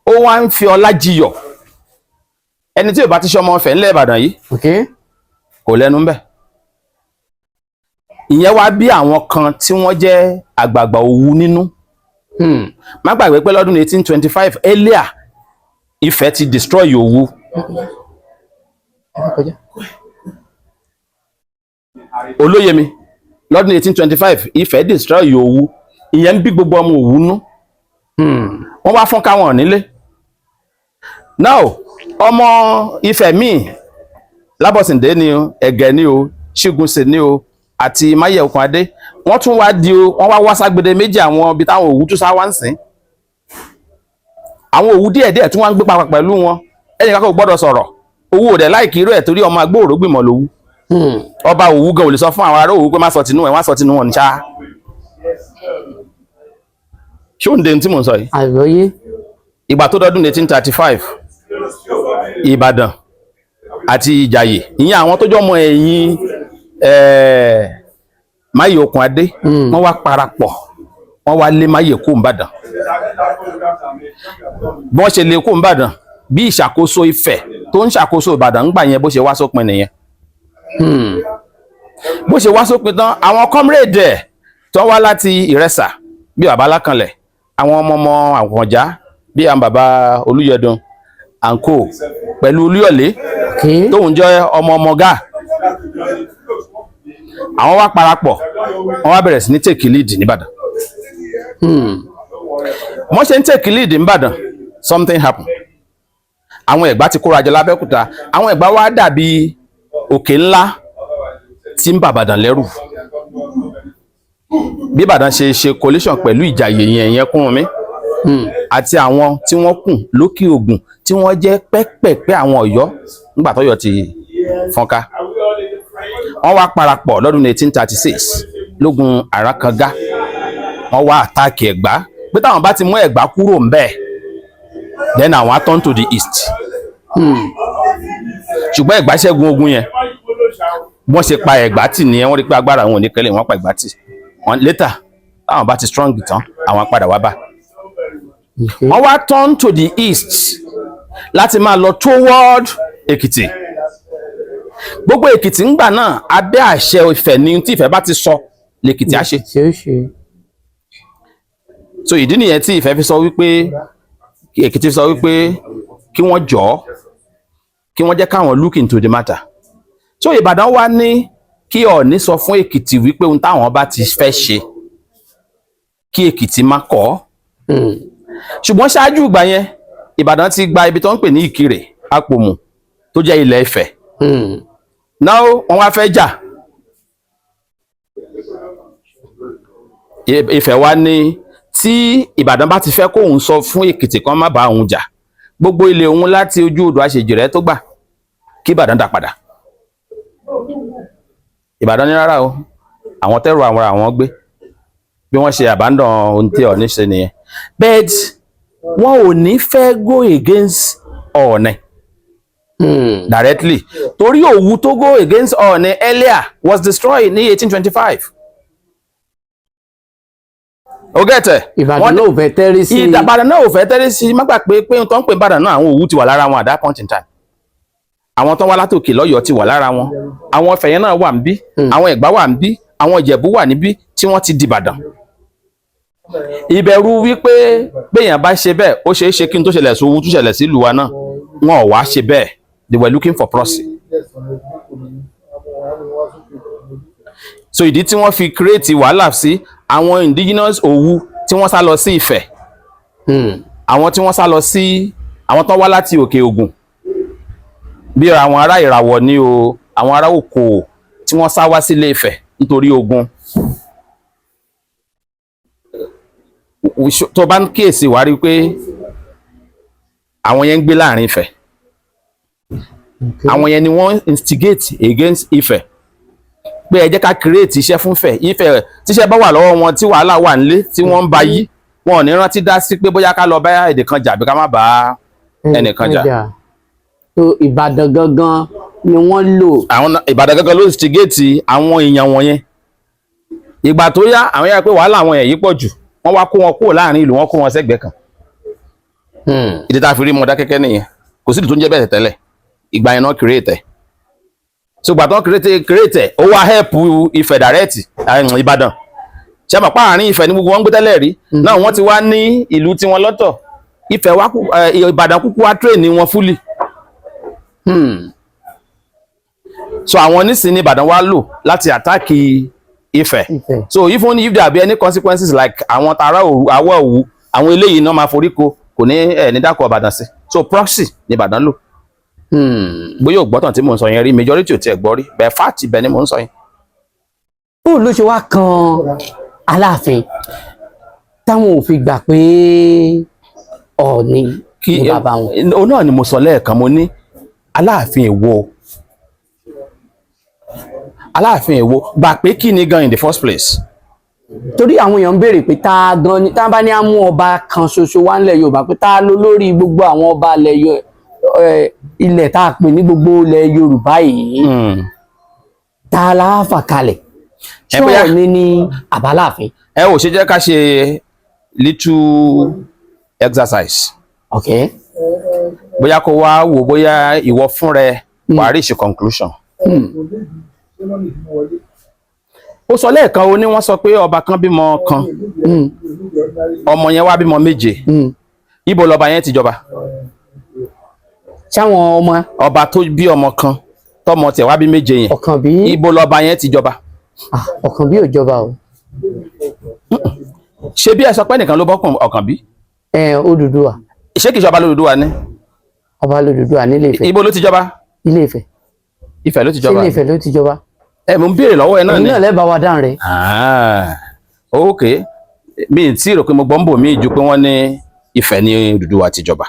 ó wá ń fi ọlá jiyọ̀ ẹni tí ò bá ti ṣe ọmọ Ifẹ̀ ńlẹ̀ Ìbàdàn yìí kò lẹ́nu ńbẹ̀. Ìyẹn wá bí àwọn kan tí wọ́n jẹ́ àgbààgbà Òwu nínú. Má gbàgbé pé lọ́dún 1825 earlier Ifẹ̀ ti destroy Òwu. Olóyèmí lọ́dún 1825 Ifẹ̀ destroy Òwu. Ìyẹn ń bí gbogbo ọmọ Òwu nú. Wọ́n wá fọ́n káwọn nílé. Now ọmọ Ifẹ̀ míì Lábọ̀sìndé ni o, Ẹ̀gẹ́ ni o, Ṣígunṣe ni o àti Máyọ̀kún Adé wọ́n tún wá wọ́n wá ságbede méjì àwọn ibi táwọn Òwu tún sá wá ń sìn. Àwọn Òwu díẹ̀díẹ̀ tí wọ́n ń gbé papọ̀ pẹ̀lú wọn ẹnìkan kò gbọ́dọ̀ sọ̀rọ̀. Òwu ò dẹ̀ láìkí irú ẹ̀ torí ọmọ agbóòrò gbìmọ̀ lòwu. Ọba Òwu gan ò lè sọ fún àwọn ará Òwu pé má sọ tinú ẹ̀ wọ́n á sọ tinú wọn ní ṣá. Ṣé òǹdè tí mò ń sọ yìí? Àgbọ́yé. Ìgbà tó dọdún 1835 Ìbàdàn àti Ìjàyè ìyẹn àwọn tó jọmọ ẹ̀yìn Máyọ̀kún Adé wọ́n wá parapọ̀ wọ́n wá lé Máyè kúrò Ìbàdàn. Bí wọ́n ṣe lé kúrò Ìbàdàn bí ìṣàkóso Ifẹ̀ tó ń ṣàkóso Ìbàdàn ń gbà yẹn bó ṣe wá sópin nìyẹn. Bó ṣe wá sópin tán àwọn comrade ẹ̀ tó wá láti Ìrẹsà bí bàbá Lákànlẹ̀ àwọn ọmọ Àkànjá bí àwọn bàbá Olúyẹdùn àǹkó pẹ̀lú Olúyọ̀lé tóun jẹ́ ọmọ Gáà àwọn wá parapọ̀ wọ́n wá bẹ̀rẹ̀ sí ní take lead nìbàdàn. Wọ́n ṣe ń take lead nìbàdàn something happen. Àwọn Ẹ̀gbá ti kóra jọ l'Abẹ́òkúta àwọn Ẹ̀gbá wá dàbí òkè ńlá tí ń bàbàdàn lẹ́rù. Bí Ìbàdàn ṣe coalition pẹ̀lú Ìjàyè yẹn Kúrúnmí àti àwọn tí wọ́n kùn lókè Ògùn tí wọ́n jẹ́ pẹ́pẹ̀pẹ́ àwọn Ọ̀yọ́ nígbà t'Ọ́yọ́ ti fọ́nká. Wọ́n wá parapọ̀ lọ́dún 1836 lógun Àràkàngá wọ́n wá àtàkì Ẹ̀gbá pé táwọn bá ti mú Ẹ̀gbá kúrò ńbẹ̀ then àwọn á turn to the east. Ṣùgbọ́n Ẹ̀gbá ṣẹ́gun ogun yẹn wọ́n ṣe pa Ẹ̀gbá tì nìyẹn wọ́n rí pé agbára àwọn ò ní kẹ́lẹ̀ wọ́n pa Ẹ̀gbá tì wọ́n later táwọn bá ti strong tán àwọn padà wá bá. Wọ́n wá turn to the east láti máa lọ toward Èkìtì. Gbogbo Èkìtì ńgbà náà abẹ́ àṣẹ Ifẹ̀ ni tí Ifẹ̀ bá ti sọ l'Èkìtì á ṣe. So ìdí nìyẹn tí Ifẹ̀ fi sọ wípé Èkìtì sọ wípé kí wọ́n jọ̀ọ́ kí wọ́n jẹ́ káwọn look into the matter. So Ìbàdàn wá ní kí Ọọ̀ni sọ fún Èkìtì wípé ohun táwọn bá ti fẹ́ ṣe kí Èkìtì má kọ̀. Ṣùgbọ́n ṣáájú ìgbà yẹn Ìbàdàn ti gba ibi tó ń pè ní Ìkirè Àpòmù tó jẹ́ ilẹ̀ Ifẹ̀. Náà wọ́n wá fẹ́ jà. Ifẹ̀ wá ní tí Ìbàdàn bá ti fẹ́ kóun sọ fún Èkìtì kan má bá òun jà gbogbo ilé òun láti ojú odò Àṣejìrẹ́ tó gbà kí Ìbàdàn dá padà. Ìbàdàn ní rárá o àwọn tẹ́rù àwọn gbé bí wọ́n ṣe abandon ohun tí Ọọ̀ni ṣe nìyẹn. But wọn ò ní fẹ́ go against Ọọ̀ni directly torí Òwu tó go against Ọọ̀ni earlier was destroyed ní 1825. O gẹ́tẹ̀. Ìbàdàn náà ò fẹ́ tẹ́rí sí. Ìbàdàn náà ò fẹ́ tẹ́rí sí má gbà pé tó ń pè Ìbàdàn náà àwọn Òwu ti wà lára wọn at that point in time. Àwọn tó wá látòkè lọ́yọ̀ọ́ ti wà lára wọn. Àwọn Ifẹ̀ yẹn náà wà níbí. Àwọn Ẹ̀gbá wà níbí. Àwọn Ìjẹ̀bú wà níbí tí wọ́n ti di Ìbàdàn. Ìbẹ̀rù wípé béèyàn bá ṣe bẹ́ẹ̀ ó ṣeé ṣe kí n tó ṣẹlẹ̀ sí Òwu tó ṣẹlẹ̀ sí ìlú wa náà wọn ò wá ṣe bẹ́ẹ̀. They were looking for proxy. So ìdí tí wọ́n fi create wàhálà sí àwọn indigenous Òwu tí wọ́n sá lọ sí Ifẹ̀ àwọn tí wọ́n sá lọ sí àwọn tó wá láti òkè Ògùn bí àwọn ará Ìràwọ̀ ní o àwọn ará Òkò tí wọ́n sá wá sí Ilé Ifẹ̀ nítorí ogun tó bá ń kíyèsí wá rí pé àwọn yẹn ń gbé láàrin Ifẹ̀ àwọn yẹn ni wọ́n instigate against Ifẹ̀ pé ẹ jẹ́ ká create iṣẹ́ fún Ifẹ̀ tíṣẹ́ bá wà lọ́wọ́ wọn tí wàhálà wà nílé tí wọ́n ń ba yí wọn ò ní rántí dá sí pé bóyá ká lọ bá èdè kan jà àbí ká má bá ẹnìkan jà. So Ìbàdàn gangan ni wọ́n lò. Àwọn Ìbàdàn gangan ló instigate àwọn èèyàn wọ̀nyẹn ìgbà tó yá àwọn yára pé wàhálà àwọn èèyàn yìí pọ̀ jù wọ́n wá kó wọn kúrò láàrin ìlú wọ́n kó wọn sẹ́gbẹ̀ẹ́ kan. Ìdí tá a fi rí Mọdákẹ́kẹ́ nìyẹn kò sí ìdí tó ń jẹ́ bẹ́ẹ̀ tẹ́lẹ̀ ìgbà yẹn náà create so ìgbà tó ń create ó wá help Ifẹ̀ direct Ìbàdàn ṣe àmọ́ páàrin Ifẹ̀ ní gbogbo wọn ń gbé tẹ́lẹ̀ rí náà wọ́n ti wá ní ìlú tiwọn lọ́tọ̀ Ifẹ̀ wá Ìbàdàn kúkú wá train wọn fully. So àwọn nísìnyí Ìbàdàn wá lò láti attack Ifẹ̀. So even if there be any consequences like àwọn tara àwọ̀ Òwu àwọn eléyìí náà máa foríko kò ní ní dákọ̀ Ìbàdàn sí so proxy ní Ìbàdàn lò. Bóyá ògbọ́tàn tí mò ń sọ yẹn rí majority ò tiẹ̀ gbọ́ rí bẹ́ẹ̀ fact ibẹ̀ ni mò ń sọ yẹn. Bó ló ṣe wá kan Aláàfin táwọn ò fi gbà pé Ọọ̀ni ni bàbá wọn. Òun náà ni mo sọ lẹ́ẹ̀kan mo ní Aláàfin èwo Aláàfin èwo gbà pé kí ni gan in the first place. Torí àwọn èèyàn ń béèrè pé tá gan ni tá bá ní á mú ọba kan ṣoṣo wá nílẹ̀ Yorùbá pé tá ló lórí gbogbo àwọn ọba ilẹ̀ tá a pè ní gbogbo ilẹ̀ Yorùbá yìí tá la fà kalẹ̀ ṣé Ọọ̀ni ní àbáláàfin. Ẹ ò ṣe jẹ́ ká ṣe little exercise. Okay. Bóyá kó wá wò bóyá ìwọ fún rẹ wàá reach conclusion. Ó sọ lẹ́ẹ̀kan o ní wọ́n sọ pé ọba kan bímọ kan ọmọ yẹn wá bímọ méje ibo lọba yẹn ti jọba. Ṣáwọn ọmọ ọba tó bí ọmọ kan tọmọ tiẹ̀ wá bí méje yẹn Ọ̀kànbí ibo lọba yẹn ti jọba. Ọ̀kànbí ò jọba o. Ṣé bí ẹ sọ pé nìkan ló bọ́kùn Ọ̀kànbí. Odùduwà. Ṣé kìí ṣe ọba l'Odùduwà ni. Ọba l'Odùduwà ní Ilé Ifẹ̀. Ibo ló ti jọba. Ilé Ifẹ̀. Ifẹ̀ ló ti jọba. Ilé Ifẹ̀ ló ti jọba. Mo ń béèrè lọ́wọ́ ẹ náà ni. Ìyẹn lẹ́ẹ̀ bá wa dáhùn rẹ̀. Ok mi tí rò pé mo gbọ́ ń bò mí ju pé wọ́n ní Ifẹ̀ ní Odùduwà ti jọba.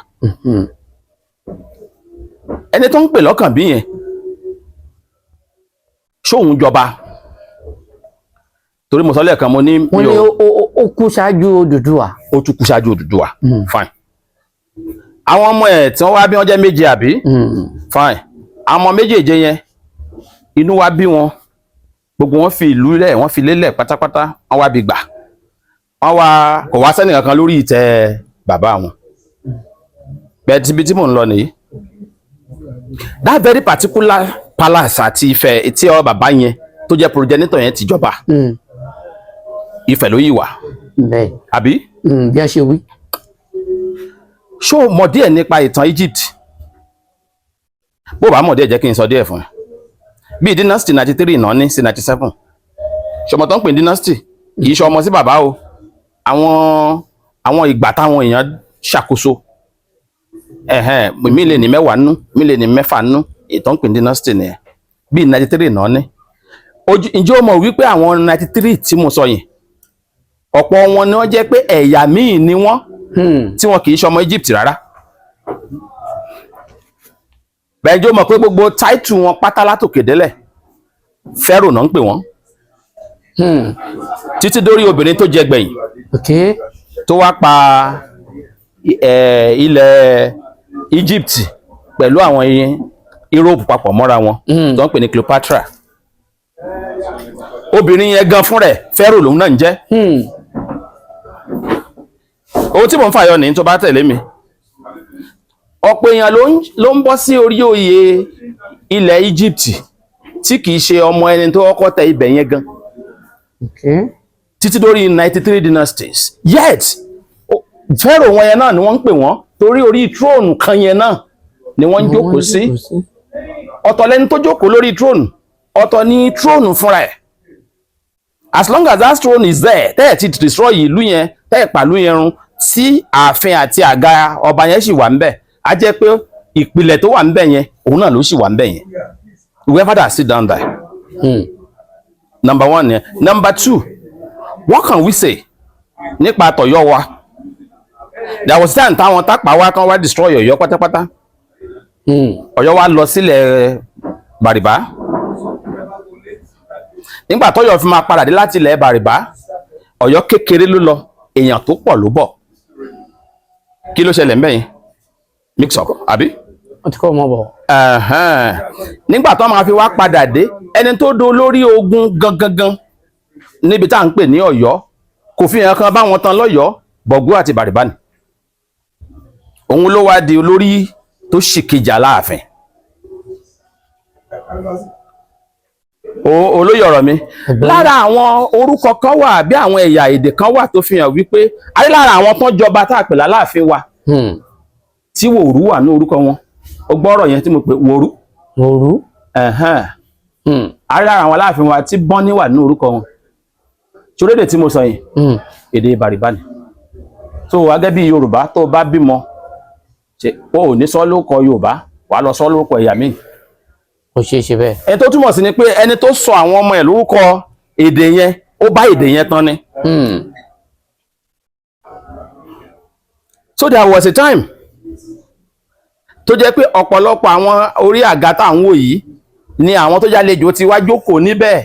Ẹni tó ń pè l'Ọ̀kànbí yẹn ṣóun jọba torí mo sọ lẹ́ẹ̀kan mo ní. Wọ́n ní ó kú ṣáájú Odùduwà. Ó tún kú ṣáájú Odùduwà. Fine. Àwọn ọmọ ẹ̀ tí wọ́n wá bí wọ́n jẹ́ méje àbí. Fine. Àwọn ọmọ méjèèje yẹn inú wa bí wọn gbogbo wọn fi ìlú lẹ̀ wọ́n fi lélẹ̀ pátápátá wọ́n wá bí gbà wọ́n wá kò wá sẹ́nì kankan lórí ìtẹ́ bàbá wọn. Bẹ́ẹ̀ tí ibi tí mò ń lọ nìyí. That very particular palace àti Ifẹ̀ tí ọ bàbá yẹn tó jẹ́ progenitor yẹn ti jọba. Ifẹ̀ ló yìí wà. Àbí. Bí a ṣe wí. Ṣó mọ̀ díẹ̀ nípa ìtàn Egypt? Bó bá mọ̀ díẹ̀ jẹ́ kí n sọ díẹ̀ fún ẹ. Bí dynasty 93 náà ní sí 97. Ṣọmọ tó ń pè dynasty kì í ṣe ọmọ sí bàbá o. Àwọn ìgbà táwọn èèyàn ṣàkóso. Mi lè ní 10 nú, mi lè ní 6 nú, ìtàn ń pè dynasty nìyẹn. Bí 93 náà ní. Ǹjẹ́ o mọ̀ wípé àwọn 93 tí mo sọ yẹn ọ̀pọ̀ wọn ni wọ́n jẹ́ pé ẹ̀yà míì ni wọ́n tí wọn kì í ṣọmọ Egypt rárá. Bẹ́ẹ̀ jẹ́ o mọ̀ pé gbogbo táìtù wọn pátá látòkè délẹ̀ Pharaoh náà ń pè wọ́n. Títí dórí obìnrin tó jẹ gbẹ̀yìn tó wá pa ilẹ̀ Egypt pẹ̀lú àwọn Europe papọ̀ mọ́ra wọn tó ń pè ní Cleopatra. Obìnrin yẹn gan fún rẹ̀ Pharaoh lòun náà ń jẹ́. Ohun tí mò ń fàyọ ní tó bá tẹ̀lé mi ọ̀pọ̀ èèyàn ló ń bọ́ sí orí oyè ilẹ̀ Egypt tí kìí ṣe ọmọ ẹni tó kọ́kọ́ tẹ ibẹ̀ yẹn gan títí dórí 93 dynasties yet Pharaoh wọn yẹn náà ni wọ́n ń pè wọ́n torí orí tróònù kan yẹn náà ni wọ́n ń jókòó sí. Ọ̀tọ̀ lẹni tó jókòó lórí tróònù ọ̀tọ̀ ni tróònù fúnra ẹ̀. As long as that throne is there tẹ́ ẹ̀ ti destroy ìlú yẹn tẹ́ ẹ̀ pàlú yẹn run tí ààfin àti àga ọba yẹn sì wà ńbẹ̀ á jẹ́ pé ìpìlẹ̀ tó wà ńbẹ̀ yẹn òun náà ló sì wà ńbẹ̀ yẹn whoever that sit down there. Number one yẹn. Number two, what can we say nípa tọ̀yọ́ wa? There was time táwọn tápà wá kán wá destroy Ọ̀yọ́ pátápátá. Ọ̀yọ́ wa lọ sílẹ̀ Bàrìbá. Nígbà tọ́yọ́ fi máa padà dé láti ilẹ̀ Bàrìbá, Ọ̀yọ́ kékeré ló lọ, èèyàn tó pọ̀ ló bọ̀. Kí ló ṣẹlẹ̀ ńbẹ̀ yẹn? Mix up, àbí? wọ́n ti kọ́ ọmọ bọ̀. Nígbà tó máa fi wá padà dé, ẹni tó do lórí ogun gangan níbi tá à ń pè ní Ọ̀yọ́ kò fi hàn kan bá wọn tán lọ́yọ̀ọ́, Bọ̀gú àti Bàrìbá ni. Òun ló wá di olórí tó ṣìkejì Aláàfin. Olóyè ọ̀rọ̀ mi, lára àwọn orúkọ kan wà bí àwọn ẹ̀yà èdè kan wà tó fi hàn wípé ayé lára àwọn tán jọba tá a pè láláàfin wa tí Wòrú wà ní orúkọ wọn. Ó gbọ́ ọ̀rọ̀ yẹn tí mo pè Wòrú. Wòrú. Ayé lára àwọn Aláàfin wa tí Bọ́ní wà ní orúkọ wọn. Ṣorédè tí mo sọ yìí èdè Bàrìbá ni. So gẹ́gẹ́ bí Yorùbá tó bá bímọ o ò ní sọ lórúkọ Yorùbá wàá lọ sọ lórúkọ ẹ̀yà míì. Ó ṣeé ṣe bẹ́ẹ̀. Ẹni tó túmọ̀ sí ni pé ẹni tó sọ àwọn ọmọ ẹ̀ lórúkọ èdè yẹn ó bá èdè yẹn tán ni. So there was a time tó jẹ́ pé ọ̀pọ̀lọpọ̀ àwọn orí àga tá à ń wò yìí ni àwọn tó jálejò ti wá jókòó níbẹ̀.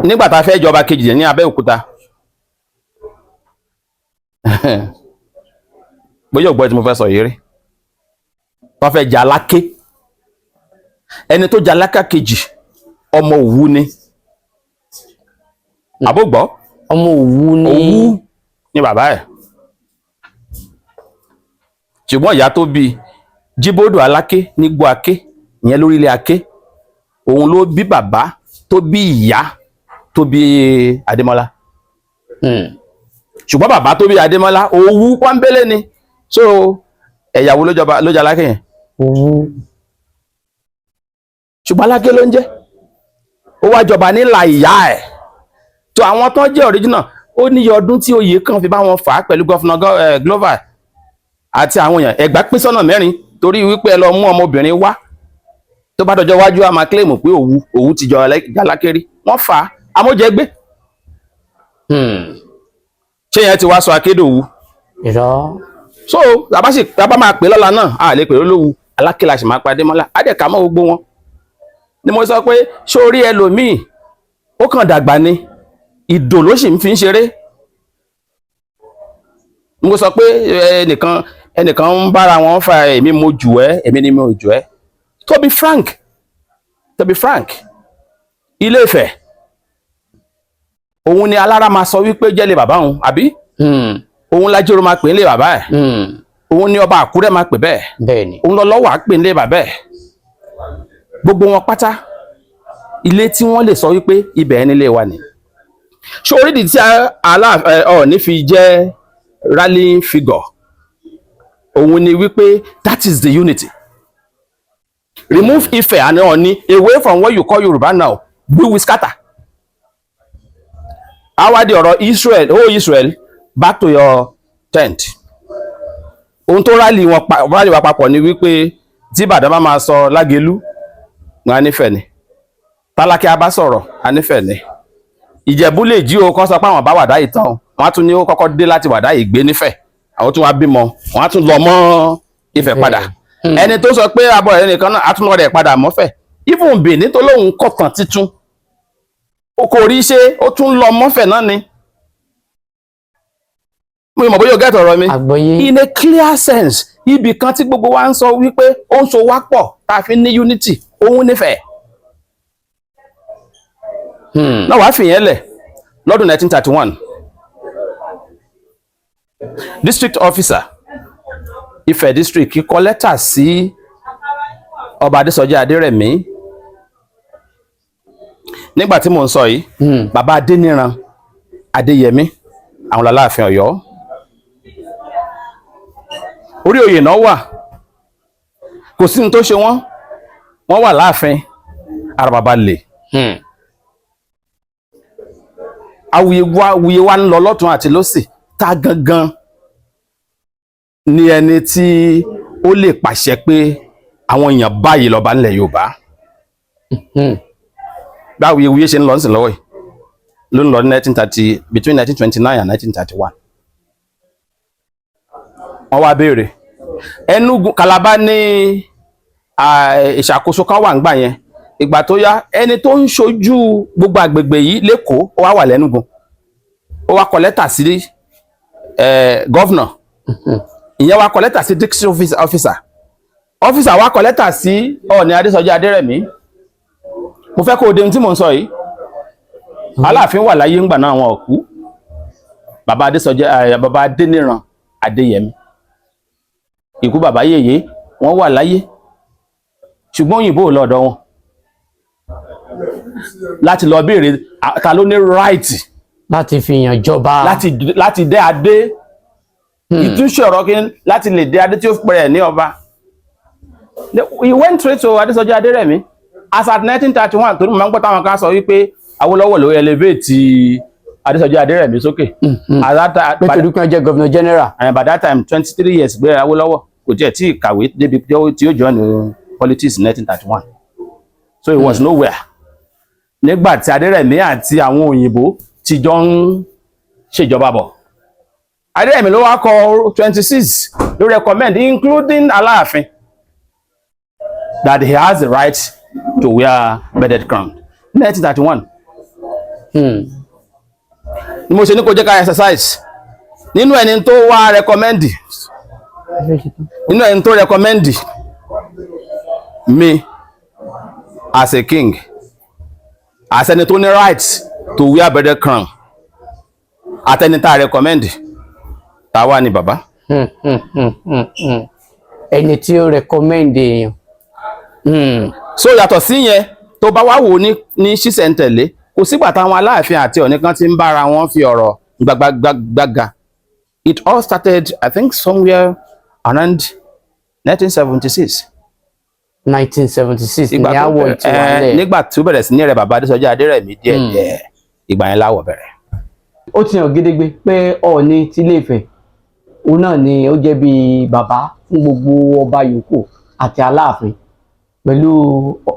Nígbà tá a fẹ́ jọba kejì ní Abẹ́òkúta bóyá ògbọ́ tí mo fẹ́ sọ yìí rí wọ́n fẹ́ jà Aláké, ẹni tó jà Aláké kejì ọmọ Òwu ni àbógbọ́ ọmọ Òwu ni. Òwu ni bàbá ẹ̀, ṣùgbọ́n ìyá tó bí Jíbódò Aláké ní Gbó Aké ìyẹn lórílẹ̀ Aké, òun ló bí bàbá tó bí ìyá tó bí Adémọ́lá. Ṣùgbọ́n bàbá tó bí Adémọ́lá Òwu pọ́nbélé ni. So ẹ̀yàwó ló jà Aláké yẹn? Òwu. Ṣùgbọ́n Aláké ló ń jẹ́, ó wá jọba nílà ìyá ẹ̀. So àwọn tó jẹ́ original ó níye ọdún tí oyè kan fi bá wọn fà á pẹ̀lú gọ́fúnà Glover àti àwọn èèyàn. Ẹ̀gbá pín sọ́nà mẹ́rin torí wípé ẹ lọ mú ọmọbìnrin wá tó bá dọjọ́ wájú a máa claim pé Òwu ti jọ Aláké rí. Wọ́n fà á amójẹgbé. Ṣé yẹn ti wá sọ Akédòwu? Irọ́. So tàbá máa pè lọ́la náà a lè pè lólówù, Aláké la sì máa pa Adémọ́lá àdẹ̀ká mọ́ gbogbo wọn. Ni mo sọ pé sórí ẹlòmíì ó kàn dàgbà ni ìdò ló sì fi ń ṣeré. Mo sọ pé ẹnìkan ń bára wọn fa èmi mo jù ẹ́ èmi ni mo jù ẹ́. To be frank Ilé Ifẹ̀ òun ni alára máa sọ wípé jẹ́ lé bàbá òun àbí? Òun lájírò máa pè ń lé bàbá ẹ̀. Òun ni ọba Àkúrẹ́ máa pè bẹ́ẹ̀. Bẹ́ẹ̀ni. Òun lọ́lọ́wà á pè ń lé bàbá ẹ̀. Gbogbo wọn pátá ilé tí wọ́n lè sọ wípé ibẹ̀ ẹni lé wa ni. Ṣé orídìí tí Ọọ̀ni fi jẹ́ rallying figure òun ni wípé that is the unity. Remove Ife and Ọọ̀ni away from what you call Yorùbá now, we will scatter. Àwa di ọ̀rọ̀ Israel, Israel, back to your tent. Ohun tó rally wa papọ̀ ni wípé tí Ìbàdàn bá máa sọ Lágelú wọn á nífẹ̀ẹ́ ni, Tálákẹ́ a bá sọ̀rọ̀ a nífẹ̀ẹ́ ni, Ìjẹ̀bú lè jí o kan sọ pé àwọn bá Wàdáyì tán wọn á tún ní ó kọ́kọ́ dé láti Wàdáyì gbé nífẹ̀ẹ́, àwọn tún wá bímọ wọn á tún lọ mọ́ Ifẹ̀ padà. Ẹni tó sọ pé abọ́ rẹ̀ nìkan náà á tún lọ rẹ̀ padà mọ́fẹ̀. Even Benin tó lóun kọ̀tàn títún o kò rí ṣe ó tún lọ mọ́fẹ̀ náà ni. Mo mọ̀ bóyá o get ọ̀rọ̀ mi. Àgbọ́yé. In a clear sense ibì kan tí gbogbo wa ń sọ wípé ó ń so wá pọ̀ tá a fi ní unity òun nífẹ̀ẹ́. Náà wàá fìyẹn lẹ̀ lọ́dún 1931 district officer Ifẹ̀ district kọ lẹ́tà sí ọba Adésọjí Adérẹ̀mí. Nígbà tí mò ń sọ yìí bàbá Adéníran Adéyẹmí àwọn l'Aláàfin Ọ̀yọ́ orí oyè náà wà, kò sí ní tó ṣe wọ́n wà láàfin ara bàbá lè. awuyewuye wa ń lọ lọ́tún àti lósì ta gangan ni ẹni tí ó lè pàṣẹ pé àwọn èèyàn báyìí lọ́ba ńlẹ̀ Yorùbá báwuyewuye ṣe ń lọ sí lọ́wọ́ yìí ló ń lọ ní 1930 between 1929 and 1931 wọ́n wá béèrè Enugu Calabar ní ìṣàkóso kan wà ńgbà yẹn ìgbà tó yá ẹni tó ń ṣojú gbogbo àgbègbè yìí lÉkòó ó wá wà l'Enugu ó wá kọ lẹ́tà sí gọ́vnà ìyẹn wá kọ lẹ́tà sí district officer wá kọ lẹ́tà sí Ọọ̀ni Adésọjí Adérẹ̀mí mo fẹ́ kó o dehun tí mò ń sọ yìí Aláàfin wà láyé ńgbà náà wọn ò kú bàbá Adéníran Adéyẹmí ikú bàbá Yèyé wọ́n wà láyé ṣùgbọ́n òyìnbó lọ́dọ̀ wọn láti lọ béèrè ta ló ní right láti fi yàn jọba láti dé adé ìtúnṣe ọ̀rọ̀ kí láti lè dé adé tí ó pẹ̀rẹ̀ ní ọba. He went straight to Adésọjí Adérẹ̀mí as at 1931 torí mo máa ń gbọ́ táwọn kan sọ wípé Awólọ́wọ̀ ló elevate Adésọjí Adérẹ̀mí sókè. Nítorí pé wọ́n jẹ́ governor general. And by that time 23 years gbé Awólọ́wọ̀ kò tiẹ̀ tí ì kàwé débi tí ó join politics 1931 so he was nowhere. Nígbà tí Adérẹ̀mí àti àwọn òyìnbó ti jọ ń ṣèjọba bọ̀ Adérẹ̀mí ló wá kọ 26 ló recommend including Aláàfin that he has the right to wear bedded crown 1931. Ni mo ṣe ní kó jẹ́ ká exercise nínú ẹni tó wá recommend me as a king as ẹni tó ní right to wear bedded crown àtẹni tá recommend ta wá ní bàbá. Ẹni tí ó recommend èèyàn. So yàtọ̀ sí yẹn tó bá wá wò ní ṣísẹ̀ntẹ̀lé kò sígbà táwọn Aláàfin àti Ọọ̀ni kan ti ń bára wọn fi ọ̀rọ̀ gbagagbaga. It all started I think somewhere around 1976. 1976 ni àwọ̀ ìtìwálẹ̀. Nígbà tí ó bẹ̀rẹ̀ sí ní rẹ̀ bàbá Adésọjí Adérẹ̀mí díẹ̀díẹ̀ ìgbà yẹn láwọ̀ bẹ̀rẹ̀. Ó ti hàn gédégbé pé Ọọ̀ni ti Ilé-Ifẹ̀ òun náà ni ó jẹ́ bí bàbá fún gbogbo ọba yòókù àti Aláàfin pẹ̀lú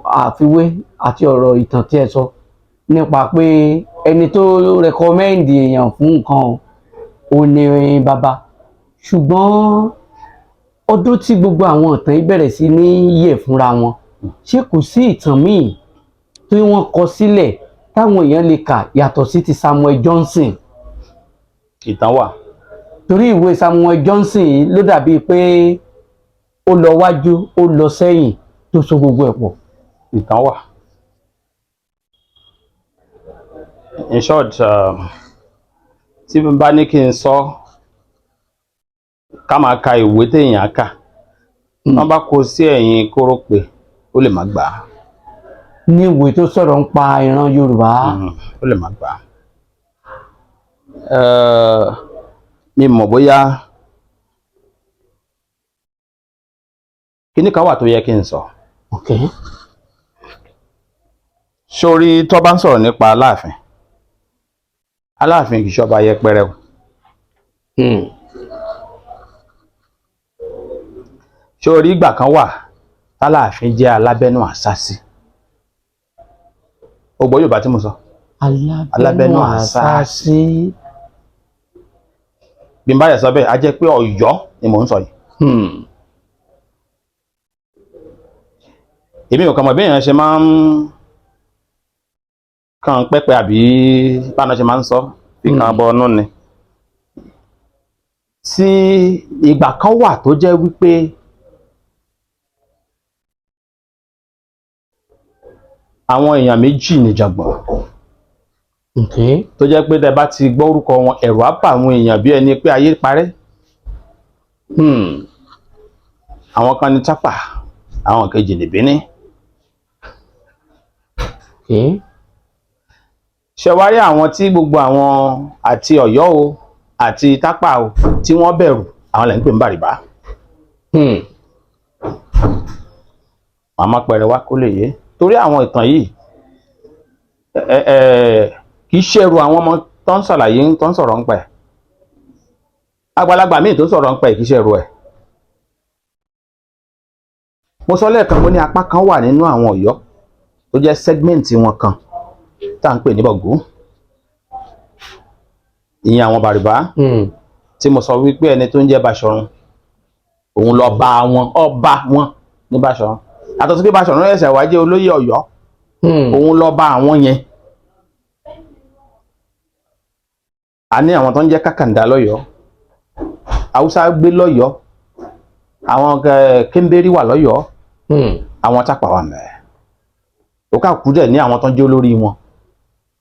àfiwé àti ọ̀rọ̀ ìtàn tí ẹ sọ nípa pé ẹni tó rẹkọmẹ́ǹdì èèyàn fún nǹkan ò ní bàbá ṣùgbọ́n ọdún tí gbogbo àwọn ìtàn yìí bẹ̀rẹ̀ sí ní yẹ̀ fúnra wọn ṣé kò sí ìtàn míì tí wọ́n kọ sílẹ̀ táwọn èèyàn lè kà yàtọ̀ sí ti Samuel Johnson? Ìtàn wà. Torí ìwé Samuel Johnson yìí ló dàbí pé ó lọ wájú ó lọ sẹ́yìn tó so gbogbo ẹ̀ pọ̀. Ìtàn wà. In short tí n bá ní kí n sọ ká máa ka ìwé téèyàn kà wọ́n bá kó sí ẹ̀yìn kórópè ó lè má gbà á. Ní ìwé tó sọ̀rọ̀ ń pa ìran Yorùbá. Ó lè má gbà á. Mi mọ̀ bóyá kíní kan wà tó yẹ kí n sọ. Okay. Sórí tó bá ń sọ̀rọ̀ nípa Aláàfin Aláàfin kì í ṣọba yẹpẹrẹ o. Sórí ìgbà kan wà Aláàfin jẹ́ alábẹ́nú àṣàsí. O gbọ́ Yorùbá tí mo sọ. Alábẹ́nú àṣàsí. Bí n bá yẹ sọ bẹ́ẹ̀ a jẹ́ pé Ọ̀yọ́ ni mò ń sọ yìí. Èmi ò kàn mọ̀ bí èèyàn ṣe máa ń kàn pẹ́pẹ́ àbí báná ṣe máa ń sọ bí kan bọ ọ́nú ni. Tí ìgbà kan wà tó jẹ́ wípé àwọn èèyàn méjì nìjàngbọ̀n. Tó jẹ́ pé tẹ́ bá ti gbọ́ orúkọ wọn ẹ̀rù á bà àwọn èèyàn bí ẹni pé ayé parẹ́. Àwọn kan ní Tápà àwọn kejì ní Bíní. Ṣé wá rí àwọn tí gbogbo àwọn àti Ọ̀yọ́ o àti Tápà o tí wọ́n bẹ̀rù àwọn lẹ́ ń pè ní Bàrìbá. Màmá pẹ̀rẹ̀ wá kó lè yé torí àwọn ìtàn yìí kì í ṣẹ̀rù àwọn ọmọ tó ń ṣàlàyé tó ń sọ̀rọ̀ ń pẹ̀ àgbàlagbà míì tó sọ̀rọ̀ ń pẹ̀ kì í ṣe ẹ̀rọ ẹ̀. mo sọ lẹ́ẹ̀kan mo ní apá kan wà nínú àwọn Ọ̀yọ́ tó jẹ́ sẹ́gmẹ́ǹtì wọn kan tá à ń pè ní Bọ̀gú, ìyẹn àwọn Bàrìbá tí mo sọ wípé ẹni tó ń jẹ́ Báṣọ̀run òun lọ bá wọn ọba wọn ní Báṣọ̀run, àtọ̀sí pé Báṣọ̀run ẹ̀sẹ̀ wá jẹ́ olóyè Ọ̀yọ́, òun lọ bá àwọn yẹn. a ní àwọn tó ń jẹ́ Kákàndá lọ́yọ̀ọ́, Haúsá gbé lọ́yọ̀ọ́, àwọn Kémbérí wà lọ́yọ̀ọ́, àwọn Tápà wà mẹ́ẹ̀. ó kà kú dẹ̀ ní àwọn tó ń jẹ́ olórí wọn,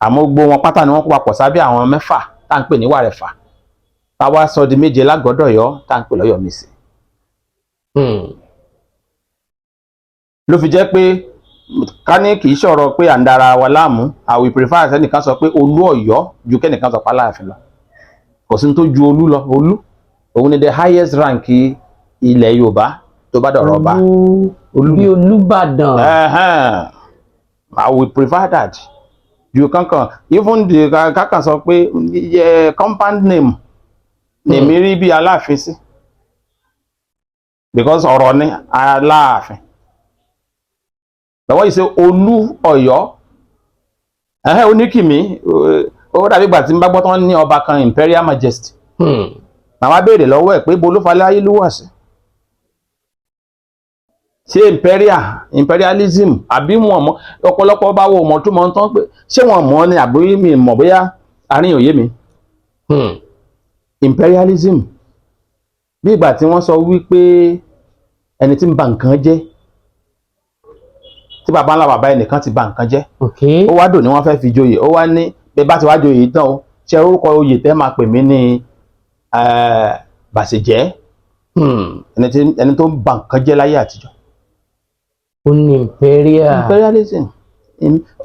àmọ́ gbogbo wọn pátá ni wọ́n kó papọ̀ sábẹ́ àwọn mẹ́fà tá à ń pè ní Wàrẹ̀fà, táwa sọ di méje lágọ̀ọ́dọ̀yọ́ tá à ń pè lọ́yọ̀ọ́ Mèsì. ló fi jẹ́ pé ká ní kì í ṣọ̀rọ̀ pé à ń dara wa láàmú, I will prefer ẹnìkan sọ pé Olú Ọ̀yọ́ ju kẹ́nìkan sọ pé Aláàfin lọ. kò sí ní tó ju Olú lọ. Olú òun ni the highest rank ilẹ̀ Yorùbá tó bá dọ̀rọ̀ ọba. Olú bí Olúbàdàn. I will prefer that ju kankan, even the kankan sọ pé compound name nèmi rí bí Aláàfin sí, because ọ̀rọ̀ ni Aláàfin. lọ́wọ́ yìí ṣe Olú Ọ̀yọ́ Oníkìmí, ó dàbí ìgbà tí n bá gbọ́ tán ní ọba kan Imperial Majesty. màá béèrè lọ́wọ́ ẹ̀ pé bo ló falẹ̀ ayé ló wà sí. ṣé imperialism àbí wọn mọ ọ̀pọ̀lọpọ̀ bá wo mọ̀ tó mọ̀ tán pé ṣé wọn mọ̀ ni àbí mi mọ̀ bóyá àárín òye mi. Imperialism bí ìgbà tí wọ́n sọ wípé ẹni tí ń ba nǹkan jẹ́, tí bàbá ńlá bàbá ẹnìkan ti ba nǹkan jẹ́, ó wá dò ní wọ́n fẹ́ fi joyè, ó wá ní bẹ́ẹ̀ bá ti wá joyè tán o ṣe orúkọ oyè tẹ́ máa pè mí ní Bàṣẹ̀jẹ́, ẹni tó ń ba nǹkan jẹ́ láyé àtijọ́. ó ní imperialism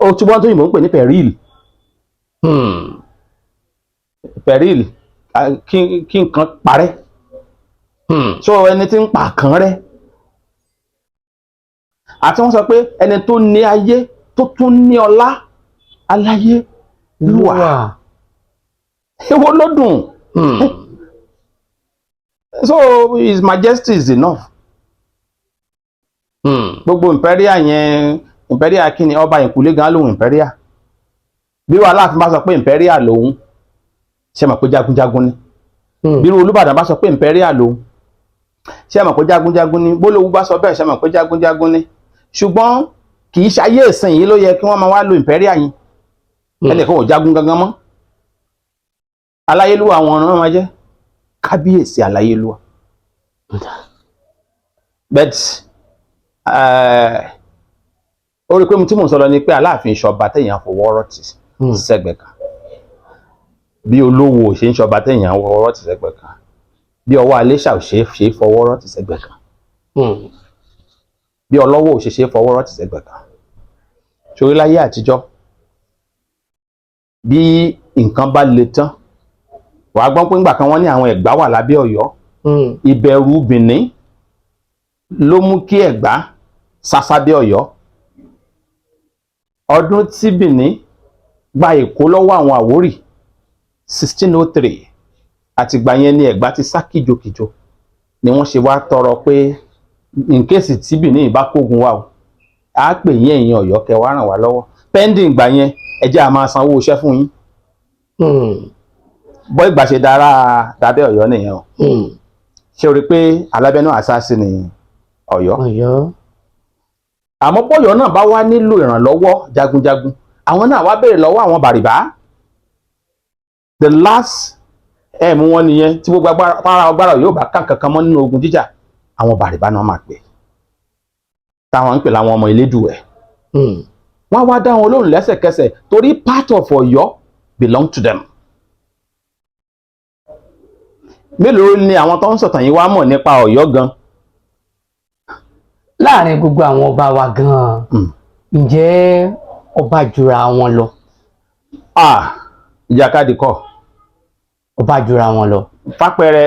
ó túbọ̀ tó yìnbọn ń pè ní peril. Peril kí nǹkan parẹ́. so ẹni tí ń pa kan rẹ́. àti wọ́n sọ pé ẹni tó ní ayé tó tún ní ọlá aláyé lúwà. èwo ló dùn. so His Majesty is enough. gbogbo imperial yẹn, imperial kí ni ọba ìkúlé gan lòun imperial. bí wàá Aláàfin bá sọ pé imperial lòun, ṣe mọ̀ pé jagunjagun ni. bí Olúbàdàn bá sọ pé imperial lòun, ṣe mọ̀ pé jagunjagun ni. bólówú bá sọ bẹ́ẹ̀, ṣe mọ̀ pé jagunjagun ni. ṣùgbọ́n kì í ṣayé ìsìn yìí ló yẹ kí wọ́n máa wá lo imperial yìí. ẹnìkan ò jagun gangan mọ́. Aláyélúwà àwọn ọ̀ràn máa jẹ́ kábíyèsí Aláyélúwà. but ó rí pé tí mò ń sọ̀rọ̀ ni pé Aláàfin ṣọba téèyàn fọwọ́rọ́ tì sẹ́gbẹ̀ẹ́ kan, bí Olówó ṣe ń ṣọba téèyàn fọwọ́rọ́ tì sẹ́gbẹ̀ẹ́ kan, bí Ọwọ́ Aléṣà ò ṣe é fọwọ́rọ́ tì sẹ́gbẹ̀ẹ́ kan, bí Ọlọ́wọ̀ ò ṣe é fọwọ́rọ́ tì sẹ́gbẹ̀ẹ́ kan. ṣorí láyé àtijọ́ bí nǹkan bá le tán, wàá gbọ́ pé ńgbà kan wọ́n ní àwọn Ẹ̀gbá wà lábẹ́ Ọ̀yọ́. ìbẹ̀rù Bìní ló mú kí Ẹ̀gbá sásábẹ́ Ọ̀yọ́. ọdún tí Bìní gba Èkó lọ́wọ́ àwọn Àwórì 1603, àtìgbà yẹn ni Ẹ̀gbá ti sá kìjokìjo, ni wọ́n ṣe wá tọrọ pé in case tí Bìní bá kógun wa o, á pè yín ẹ̀yin Ọ̀yọ́ kẹ́ wá ràn wá lọ́wọ́. pending ìgbà yẹn ẹ jẹ́ a máa sanwó iṣẹ́ fún yín. bọ́ ìgbà ṣe dára dábẹ́ Ọ̀yọ́ nìyẹn o. ṣé o rí pé alábẹ́nú àṣàṣì ni Ọ̀yọ́. àmọ́ bọ́yọ̀ náà bá wá nílò ìrànlọ́wọ́ jagunjagun, àwọn náà wá béèrè lọ́wọ́ àwọn Bàrìbá. the last wọn nìyẹn tí gbogbo agbára yóò bá kàn kankan mọ́ nínú ogun jíjà, àwọn Bàrìbá náà máa pè, táwọn ń pè láwọn ọmọ Elédùwẹ̀. wọ́n wá dá wọn lóhùn lẹ́sẹ̀kẹsẹ̀ torí part of Ọ̀yọ́ belong to them. mélòó ni àwọn tó ń sọ̀tàn yìí wá mọ̀ nípa Ọ̀yọ́ gan? láàrin gbogbo àwọn ọba wa gan, ǹjẹ́ ọba jura wọn lọ? ìjàkadì kọ́. ọba jura wọn lọ. fápẹrẹ.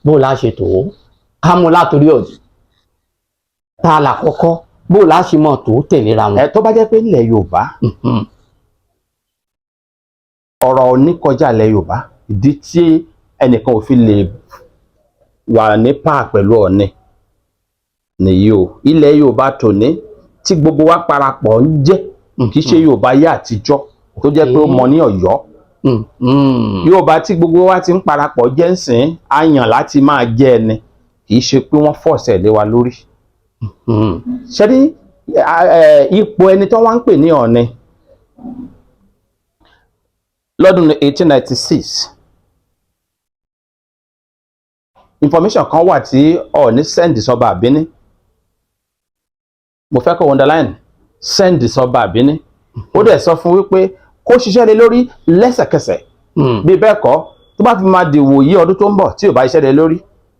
bó la ṣe tó ká mú látòrí ọ̀dùn tá a là kọ́kọ́, bó la ṣe mọ̀ tó tẹ̀léra wọn. tó bá jẹ́ pé ilẹ̀ Yorùbá ọ̀rọ̀ oníkọjá ilẹ̀ Yorùbá ìdí tí ẹnìkan ò fi lè wà ní páà pẹ̀lú Ọọ̀ni nìyí o. Ilẹ̀ Yorùbá tòní tí gbogbo wa parapọ̀ ń jẹ́ kì í ṣe Yorùbá yá àtijọ́ tó jẹ́ pé ó mọ ní Ọ̀yọ́. Yorùbá tí gbogbo wa ti ń parapọ̀ jẹ́ ń sìn á yàn láti máa jẹ́ ẹni kì í ṣe pé wọ́n fọ̀ọ̀sẹ̀ lé wa lórí. Ṣé rí ipò ẹni tó wá ń pè ní Ọọ̀ni lọ́dún 1896 information kan wà tí Ọọ̀ni send sọ́ba Àbíní. Mo fẹ́ kó underline send sọ́ba Àbíní. Ó dẹ̀ sọ fún wípé kó ṣiṣẹ́ lé lórí lẹ́sẹ̀kẹsẹ̀. Bí bẹ́ẹ̀ kọ́ tó bá fi máa dìwò yí ọdún tó ń bọ̀ tí ò bá iṣẹ́ lé lórí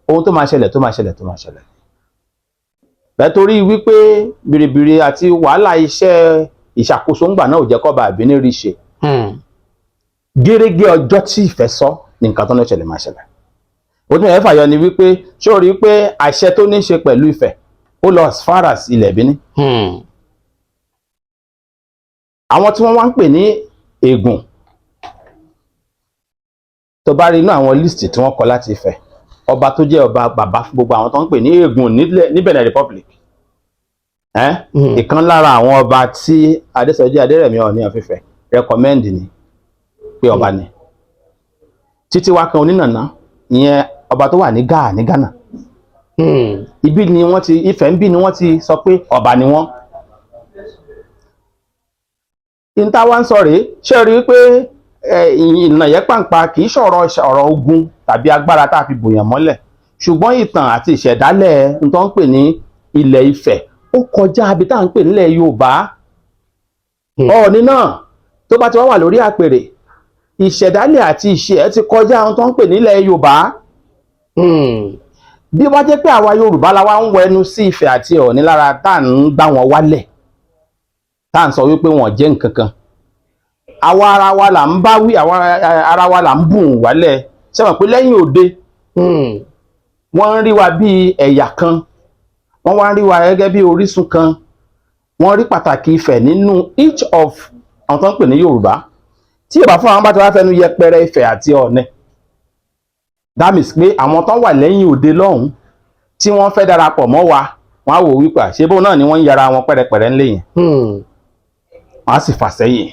ohun tó máa ṣẹlẹ̀. Bẹ́ẹ̀ torí wípé bìrìbìrì àti wàhálà iṣẹ́ ìṣàkóso ńgbà náà ò jẹ́ kọ́ba Àbíní rí ṣe. Gẹ́rẹ́gẹ́ ọjọ́ tí Ifẹ̀ sọ ní nǹkan tó ń ṣẹlẹ̀ máa ṣẹlẹ̀. Ó tún yẹ fàyọ ni wípé ṣé o rí pé àṣẹ tó ní ṣe pẹ̀lú Ifẹ̀ ó lọ as far as ilẹ̀ Bíní. Àwọn tí wọ́n wá ń pè ní Ègùn tó bá rí inú àwọn list tí wọ́n kọ láti Ifẹ̀ ọba tó jẹ́ ọba bàbá fún gbogbo àwọn tó ń pè ní Ègùn ní Benin Republic. Ìkan lára àwọn ọba tí Adésọjí Adérẹ̀mí Ọọ̀ni of Ifẹ̀ recommend ni pé ọba ni. Títí wá kan Onínàná ìyẹn ọba tó wà ní Gáà ní Ghana. Ibi ni wọ́n ti Ifẹ̀ ń bí ni wọ́n ti sọ pé ọba ni wọ́n. Ìta wá ń sọ rèé ṣé rí pé ìnàyẹ́ pàǹpà kì í ṣọ̀rọ̀ ogun tàbí agbára tá a fi bòyàn mọ́lẹ̀ ṣùgbọ́n ìtàn àti ìṣẹ̀dálẹ̀ n tó ń pè ní ilẹ̀ Ifẹ̀ ó kọjá ibi tá à ń pè nílẹ̀ Yorùbá. Ọọ̀ni náà tó bá ti wá wà lórí àpèrè ìṣẹ̀dálẹ̀ àti ìṣe ẹ̀ ti kọjá ohun tó ń pè nílẹ̀ Yorùbá. Bí wá jẹ́ pé àwa Yorùbá la wá ń wẹnu sí Ifẹ̀ àti Ọọ̀ni lára tá à ń gbá wọn wálẹ̀ tá à ń sọ wípé wọn jẹ́ nǹkan kan. Àwa ara wa là ń bá wí, àwa ara wa là ń bùn wálẹ̀. Ṣé mọ̀ pé lẹ́yìn òde wọ́n ń rí wa bí ẹ̀yà kan, wọ́n wá ń rí wa gẹ́gẹ́ bí orísun kan, wọ́n rí pàtàkì Ifẹ̀ nínú each of àwọn tó ń pè ní Yorùbá. Tí Yorùbá fún àwọn bá ti wá fẹnu yẹpẹrẹ Ifẹ̀ àti Ọọ̀ni that means pé àwọn tó wà lẹ́yìn òde lọ́hùn tí wọ́n fẹ́ darapọ̀ mọ́ wa wọ́n á wò wípé àṣebó náà ni wọ́n ń yára wọn pẹ́rẹpẹ̀rẹ ńlẹ̀ yẹn. Wọ́n á sì fà sẹ́yìn.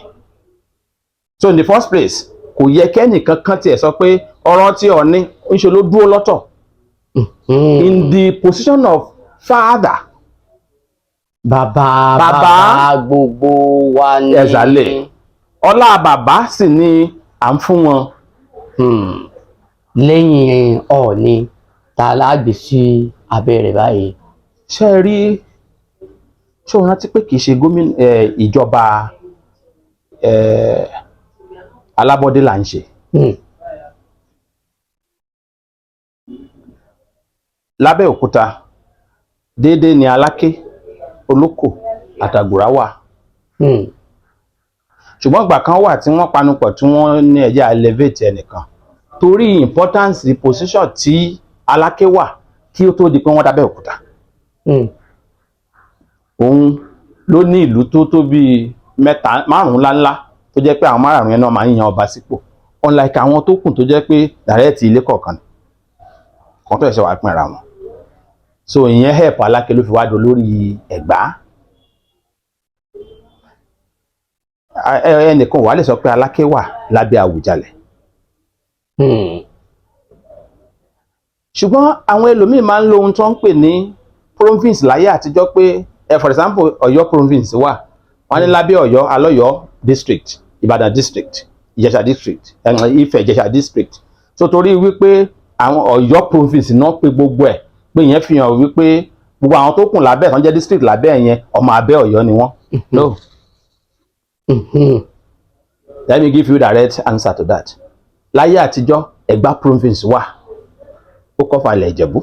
So in the first place kò yẹ kẹ́nìkan kan tiẹ̀ sọ pé ọ̀rọ̀ tí Ọọ̀ni ń ṣe ló dúró lọ́tọ̀. In the position of father. Bàbá gbogbo wa ni. Ẹ̀zálẹ̀ ọlá bàbá sì ni à ń fún wọn. Lẹ́yìn Ọọ̀ni ta lágbè sí abẹ́rẹ́ báyìí. Ṣé ẹ rí ṣé o rántí pé kì í ṣe gómìnà ìjọba alábọ́dé là ń ṣe. Lábẹ́òkúta déédéé ni Aláké, Olókò àtàgùrá wà. Ṣùgbọ́n ìgbà kan wà tí wọ́n panupọ̀ tí wọ́n ní ẹ̀jẹ̀ elevate ẹnìkan torí importance position tí Aláké wà kí ó tó di pé wọ́n dábẹ́ òkúta. Òun ló ní ìlú tó bí márùn-ún ńláńlá tó jẹ́ pé àwọn márùn-ún yẹn náà máa ń yan ọba sípò unlike àwọn tó kù tó jẹ́ pé dàrẹ́ẹ̀tì ilé kọ̀ọ̀kan kan tó ẹ̀ṣẹ̀ wà pín ara wọn. So ìyẹn help Aláké ló fi wá dolórí Ẹ̀gbá. Ẹnìkan wà lè sọ pé Aláké wà lábẹ́ Àwùjalẹ̀. Ṣùgbọ́n àwọn ẹlòmíì máa ń lo ohun tó ń pè ní province láyé àtijọ́ pé for example Ọ̀yọ́ province wà wọ́n ní lábẹ́ Ọ̀yọ́ Alọ́yọ́ district, Ìbàdàn district, Ìjẹ̀ṣà district, Ifẹ̀ Ìjẹ̀ṣà district. So torí wípé àwọn Ọ̀yọ́ province náà pé gbogbo ẹ̀ pé ìyẹn fi hàn wípé gbogbo àwọn tó kù lábẹ́ tán jẹ́ district lábẹ́ yẹn ọmọ abẹ́ Ọ̀yọ́ ni wọ́n. No. Let me give you the direct answer to that. Láyé àtijọ́ Ẹ̀gbá province wà ó kọ́ falẹ̀ Ìjẹ̀bú.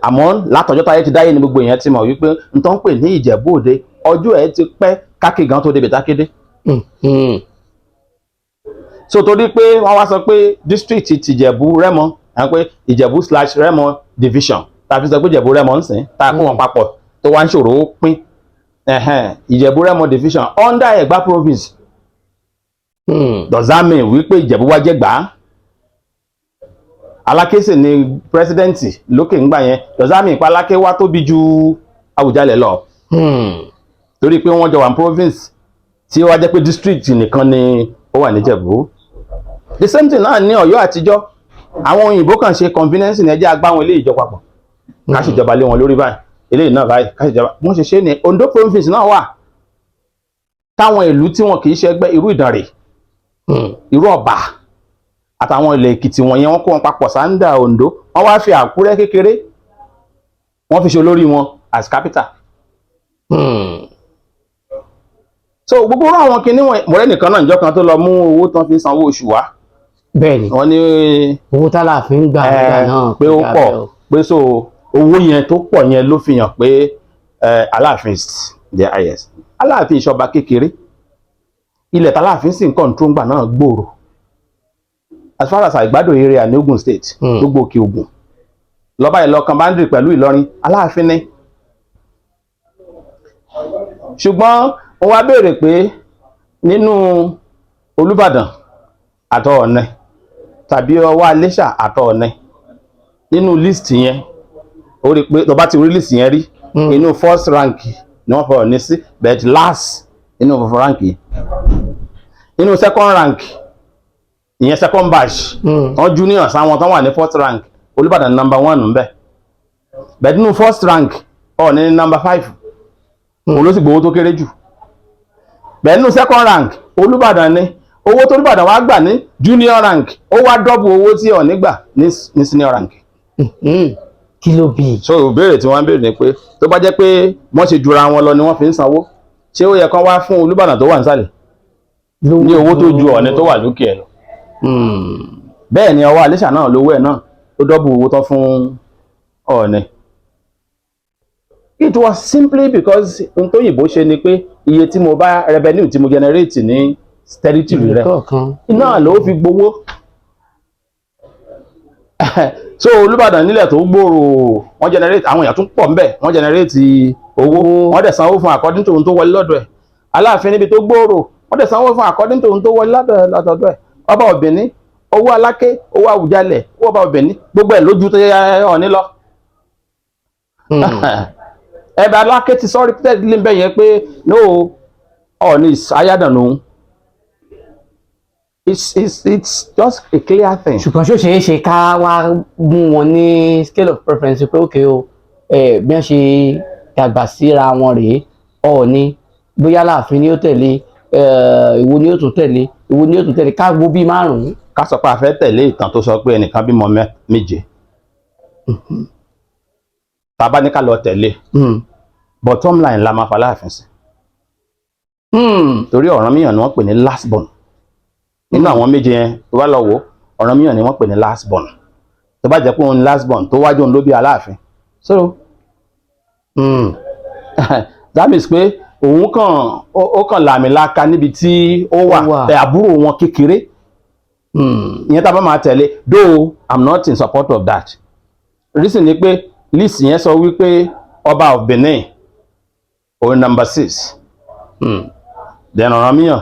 Àmọ́ látọjọ́ táyé ti dáyé ni gbogbo èèyàn ti mọ̀ wípé n tó ń pè ní Ìjẹ̀bú Òde ọjọ́ ẹ̀ ti pẹ́ káàkiri gan tó débi tákédé. So torí pé wọ́n wá sọ pé district ti Ìjẹ̀bú Rẹ́mọ pé Ìjẹ̀bú/Rẹ́mọ division tàbí sọ pé Ìjẹ̀bú Rẹ́mọ ń sìn tá a kó wọn papọ̀ tó wá ń ṣòro ó pín Ìjẹ̀bú-Rẹ́mọ division under Ẹ̀gbá province. Does that mean wípé Ìjẹ̀bú wá jẹ́ Ẹ̀gbá? Aláké sì ni pírẹsidẹ́ǹtì lókè ńgbà yẹn. Does that mean pé Aláké wá tóbi ju Àwùjalẹ̀ lọ? Torí pé wọ́n jọ wà ní province tí ó wá jẹ́ pé district nìkan ni ó wà ní Ìjẹ̀bú. The same thing náà ní Ọ̀yọ́ àtijọ́. Àwọn òyìnbó kàn ṣe convenience ní ẹjẹ́ agbáwọn ilé ìjọ papọ̀. Ká ṣèjọba lé wọn lórí báyìí. Eléyìí náà báyìí ká ṣèjọba. Wọ́n ṣe ṣe ní Ondo province náà wà. Táwọn ìlú tí wọn kì í ṣe ẹgbẹ́ irú Ìdànrè, irú Ọ̀bà àtàwọn ilẹ̀ Èkìtì wọ̀nyẹn wọ́n kó wọn papọ̀ sáńdà Ondo. Wọ́n wá fi Àkúrẹ́ kékeré wọ́n fi ṣe olórí wọn as capital. So gbogbo àwọn kinní wọn mọ̀rẹ́ nìkan náà níjọ́ kan tó lọ mú owó tán fi sanwó oṣù wá. Bẹ́ẹ̀ni. Wọ́n ní owó tálàfin gbà náà pé ó pọ̀ pé so owó yẹn tó pọ̀ yẹn ló fi hàn pé Aláàfin is the highest. Aláàfin ìṣọba kékeré, ilẹ̀ tàláàfin sì ń control ńgbà náà gbòòrò as far as Àìgbádò area ní Ogun State, gbogbo Òkè Ògùn lọ́ba ìlọ́kan boundary pẹ̀lú Ìlọrin, Aláàfin ni. Ṣùgbọ́n wọ́n wá béèrè pé nínú Olúbàdàn àtọ̀ Ọ̀ọ̀nì tàbí Ọwọ́ Iléṣà àtọ̀ Ọ̀ọ̀nì nínú list yẹn ó rí pé tó bá ti rí list yẹn rí inú first rank ni wọ́n fọ̀rọ̀ ní sí, but last inú rank yìí inú second rank ìyẹn second batch wọ́n junior sáwọn tó wà ní first rank Olúbàdàn number 1 ńbẹ̀, but nínú first rank Ọ̀ọ̀nì ní number 5 òun ló sì gbowó tó kéré jù, but nínú second rank Olúbàdàn ní owó tó Olúbàdàn wá gbà ní junior rank ó wá double owó tí Ọ̀ọ̀nì gbà ní senior rank. Kí ló bí? So ìbéèrè tí wọ́n ń béèrè ni pé tó bá jẹ́ pé wọ́n ṣe jura wọn lọ ni wọ́n fi ń sanwó, ṣé ó yẹ kán wá fún Olúbàdàn tó wà nísàlẹ̀ ní owó tó ju Ọ̀ọ̀nì tó wà lókè ẹ̀ lọ? Bẹ́ẹ̀ ni Ọwọ́ Iléṣà náà lówó ẹ̀ náà ó double owó tán fún Ọ̀ọ̀nì. It was simply because ohun tó yìnbó ṣe ni pé iye tí mo bá revenue tí mo generate ní territory rẹ̀ iná ló fi gbowó. So Olúbàdàn nílẹ̀ tó gbòòrò wọ́n generate àwọn èèyàn tún pọ̀ ńbẹ̀ wọ́n generate owó wọ́n dẹ̀ sanwó fún according to ohun tó wọlé lọ́dọ̀ ẹ̀. Aláàfin níbi tó gbòòrò wọ́n dẹ̀ sanwó fún according to ohun tó wọlé lọ́dọ̀ ẹ̀. Ọba Ọ̀bìnní owó Aláké owó Àwùjalẹ̀ owó Ọba Ọ̀bìnní gbogbo ẹ̀ lójú tó yẹ Ọ̀ọ̀nì lọ. Ẹ̀bẹ̀ Aláké ti sọ repeatedly ńbẹ̀ yẹn pé no Ọ̀ọ̀nì is higher than òun. It's just a clear thing. Ṣùgbọ́n ṣó ṣeé ṣe ká wá mú wọn ní scale of preference pé òkè o bí wọ́n ṣe dàgbà síra wọn rèé Ọ̀ọ̀nì bóyá Aláàfin ni ó tẹ̀lé ìwo ni ó tún tẹ̀lé ìwo ni ó tún tẹ̀lé ká wo bí 5. Ká sọ pé a fẹ́ tẹ̀lé ìtàn tó sọ pé ẹnìkan bímọ 7. Tá bá ní ká lọ tẹ̀lé bottom line la máa fa Aláàfin sí. Torí Ọ̀rànmíyàn ni wọ́n pè ní last born. Nínú àwọn méje yẹn tó bá lọ wò Ọ̀rànmíyàn ni wọ́n pè ní last born. Tó bá jẹ́ pé òun last born tó wájú òun ló bí Aláàfin. So that means pé òun kàn làmìlaka níbi tí ó wà àbúrò wọn kékeré. Ìyẹn tá bá máa tẹ̀lé though I'm not in support of that. Reason ni pé list yẹn sọ wípé Ọba of Benin òun number 6. Then Ọ̀rànmíyàn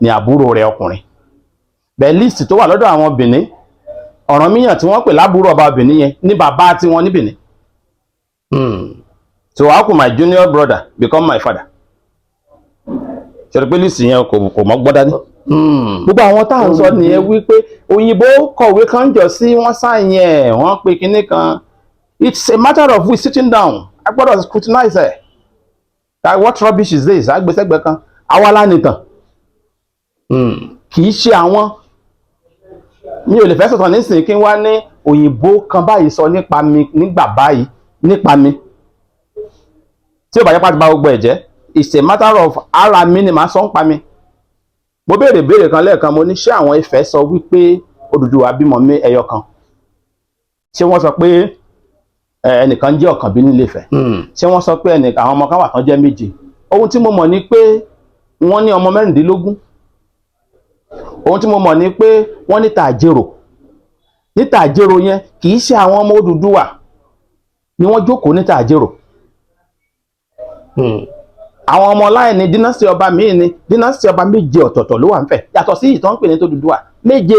ni àbúrò rẹ̀ ọkùnrin. Bẹ́ẹ̀ list tó wà lọ́dọ̀ àwọn Benin Ọ̀rànmíyàn tí wọ́n pè lábúrò Ọba Benin yẹn ní bàbá tí wọ́n ní Benin. So how could my junior brother become my father? Ṣé pé list yẹn kò mọ́ gbọ́dá ní? Gbogbo àwọn tá à ń sọ nìyẹn wípé òyìnbó kọ̀wé kan jọ sí wọ́n sáyẹn ẹ̀ wọ́n pe kinní kan. It's a matter of we sitting down. I gbọ́dọ̀ scrutinize ẹ̀. What rubbish is this? Agbésẹ́gbẹ́ kan. Àwa la nìtàn. Kì í ṣe àwọn. Mi ò lè fẹ́ sọ̀tàn nísìnyí kí n wá ní òyìnbó kan báyìí sọ nípa mi nígbà báyìí nípa mi. Tí ò bá yẹ pàtó bá gbogbo ẹ̀ jẹ́. It's a matter of ara mi ni màá sọ ń pa mi. Mo béèrè kan lẹ́ẹ̀kan mo ní ṣé àwọn Ifẹ̀ sọ wípé Odùduwà bímọ ẹyọ kan. Ṣé wọ́n sọ pé ẹnìkan jẹ́ Ọ̀kànbí nílé Ifẹ̀? Ṣé wọ́n sọ pé àwọn ọmọ kan wà tán jẹ́ 7? Ohun tí mo mọ̀ ni pé wọ́n ní ọmọ 16. Ohun tí mo mọ̀ ni pé wọ́n ní Tàjérò. Ní Tàjérò yẹn kì í ṣe àwọn ọmọ Odùduwà ni wọ́n jókòó ní Tàjérò. àwọn ọmọ láì ní dínásítì ọba míì ní dínásítì ọba méje ọ̀tọ̀ọ̀tọ̀ ló wà ń fẹ̀ yàtọ̀ sí ìtàn pè ní t'Odùduwà méje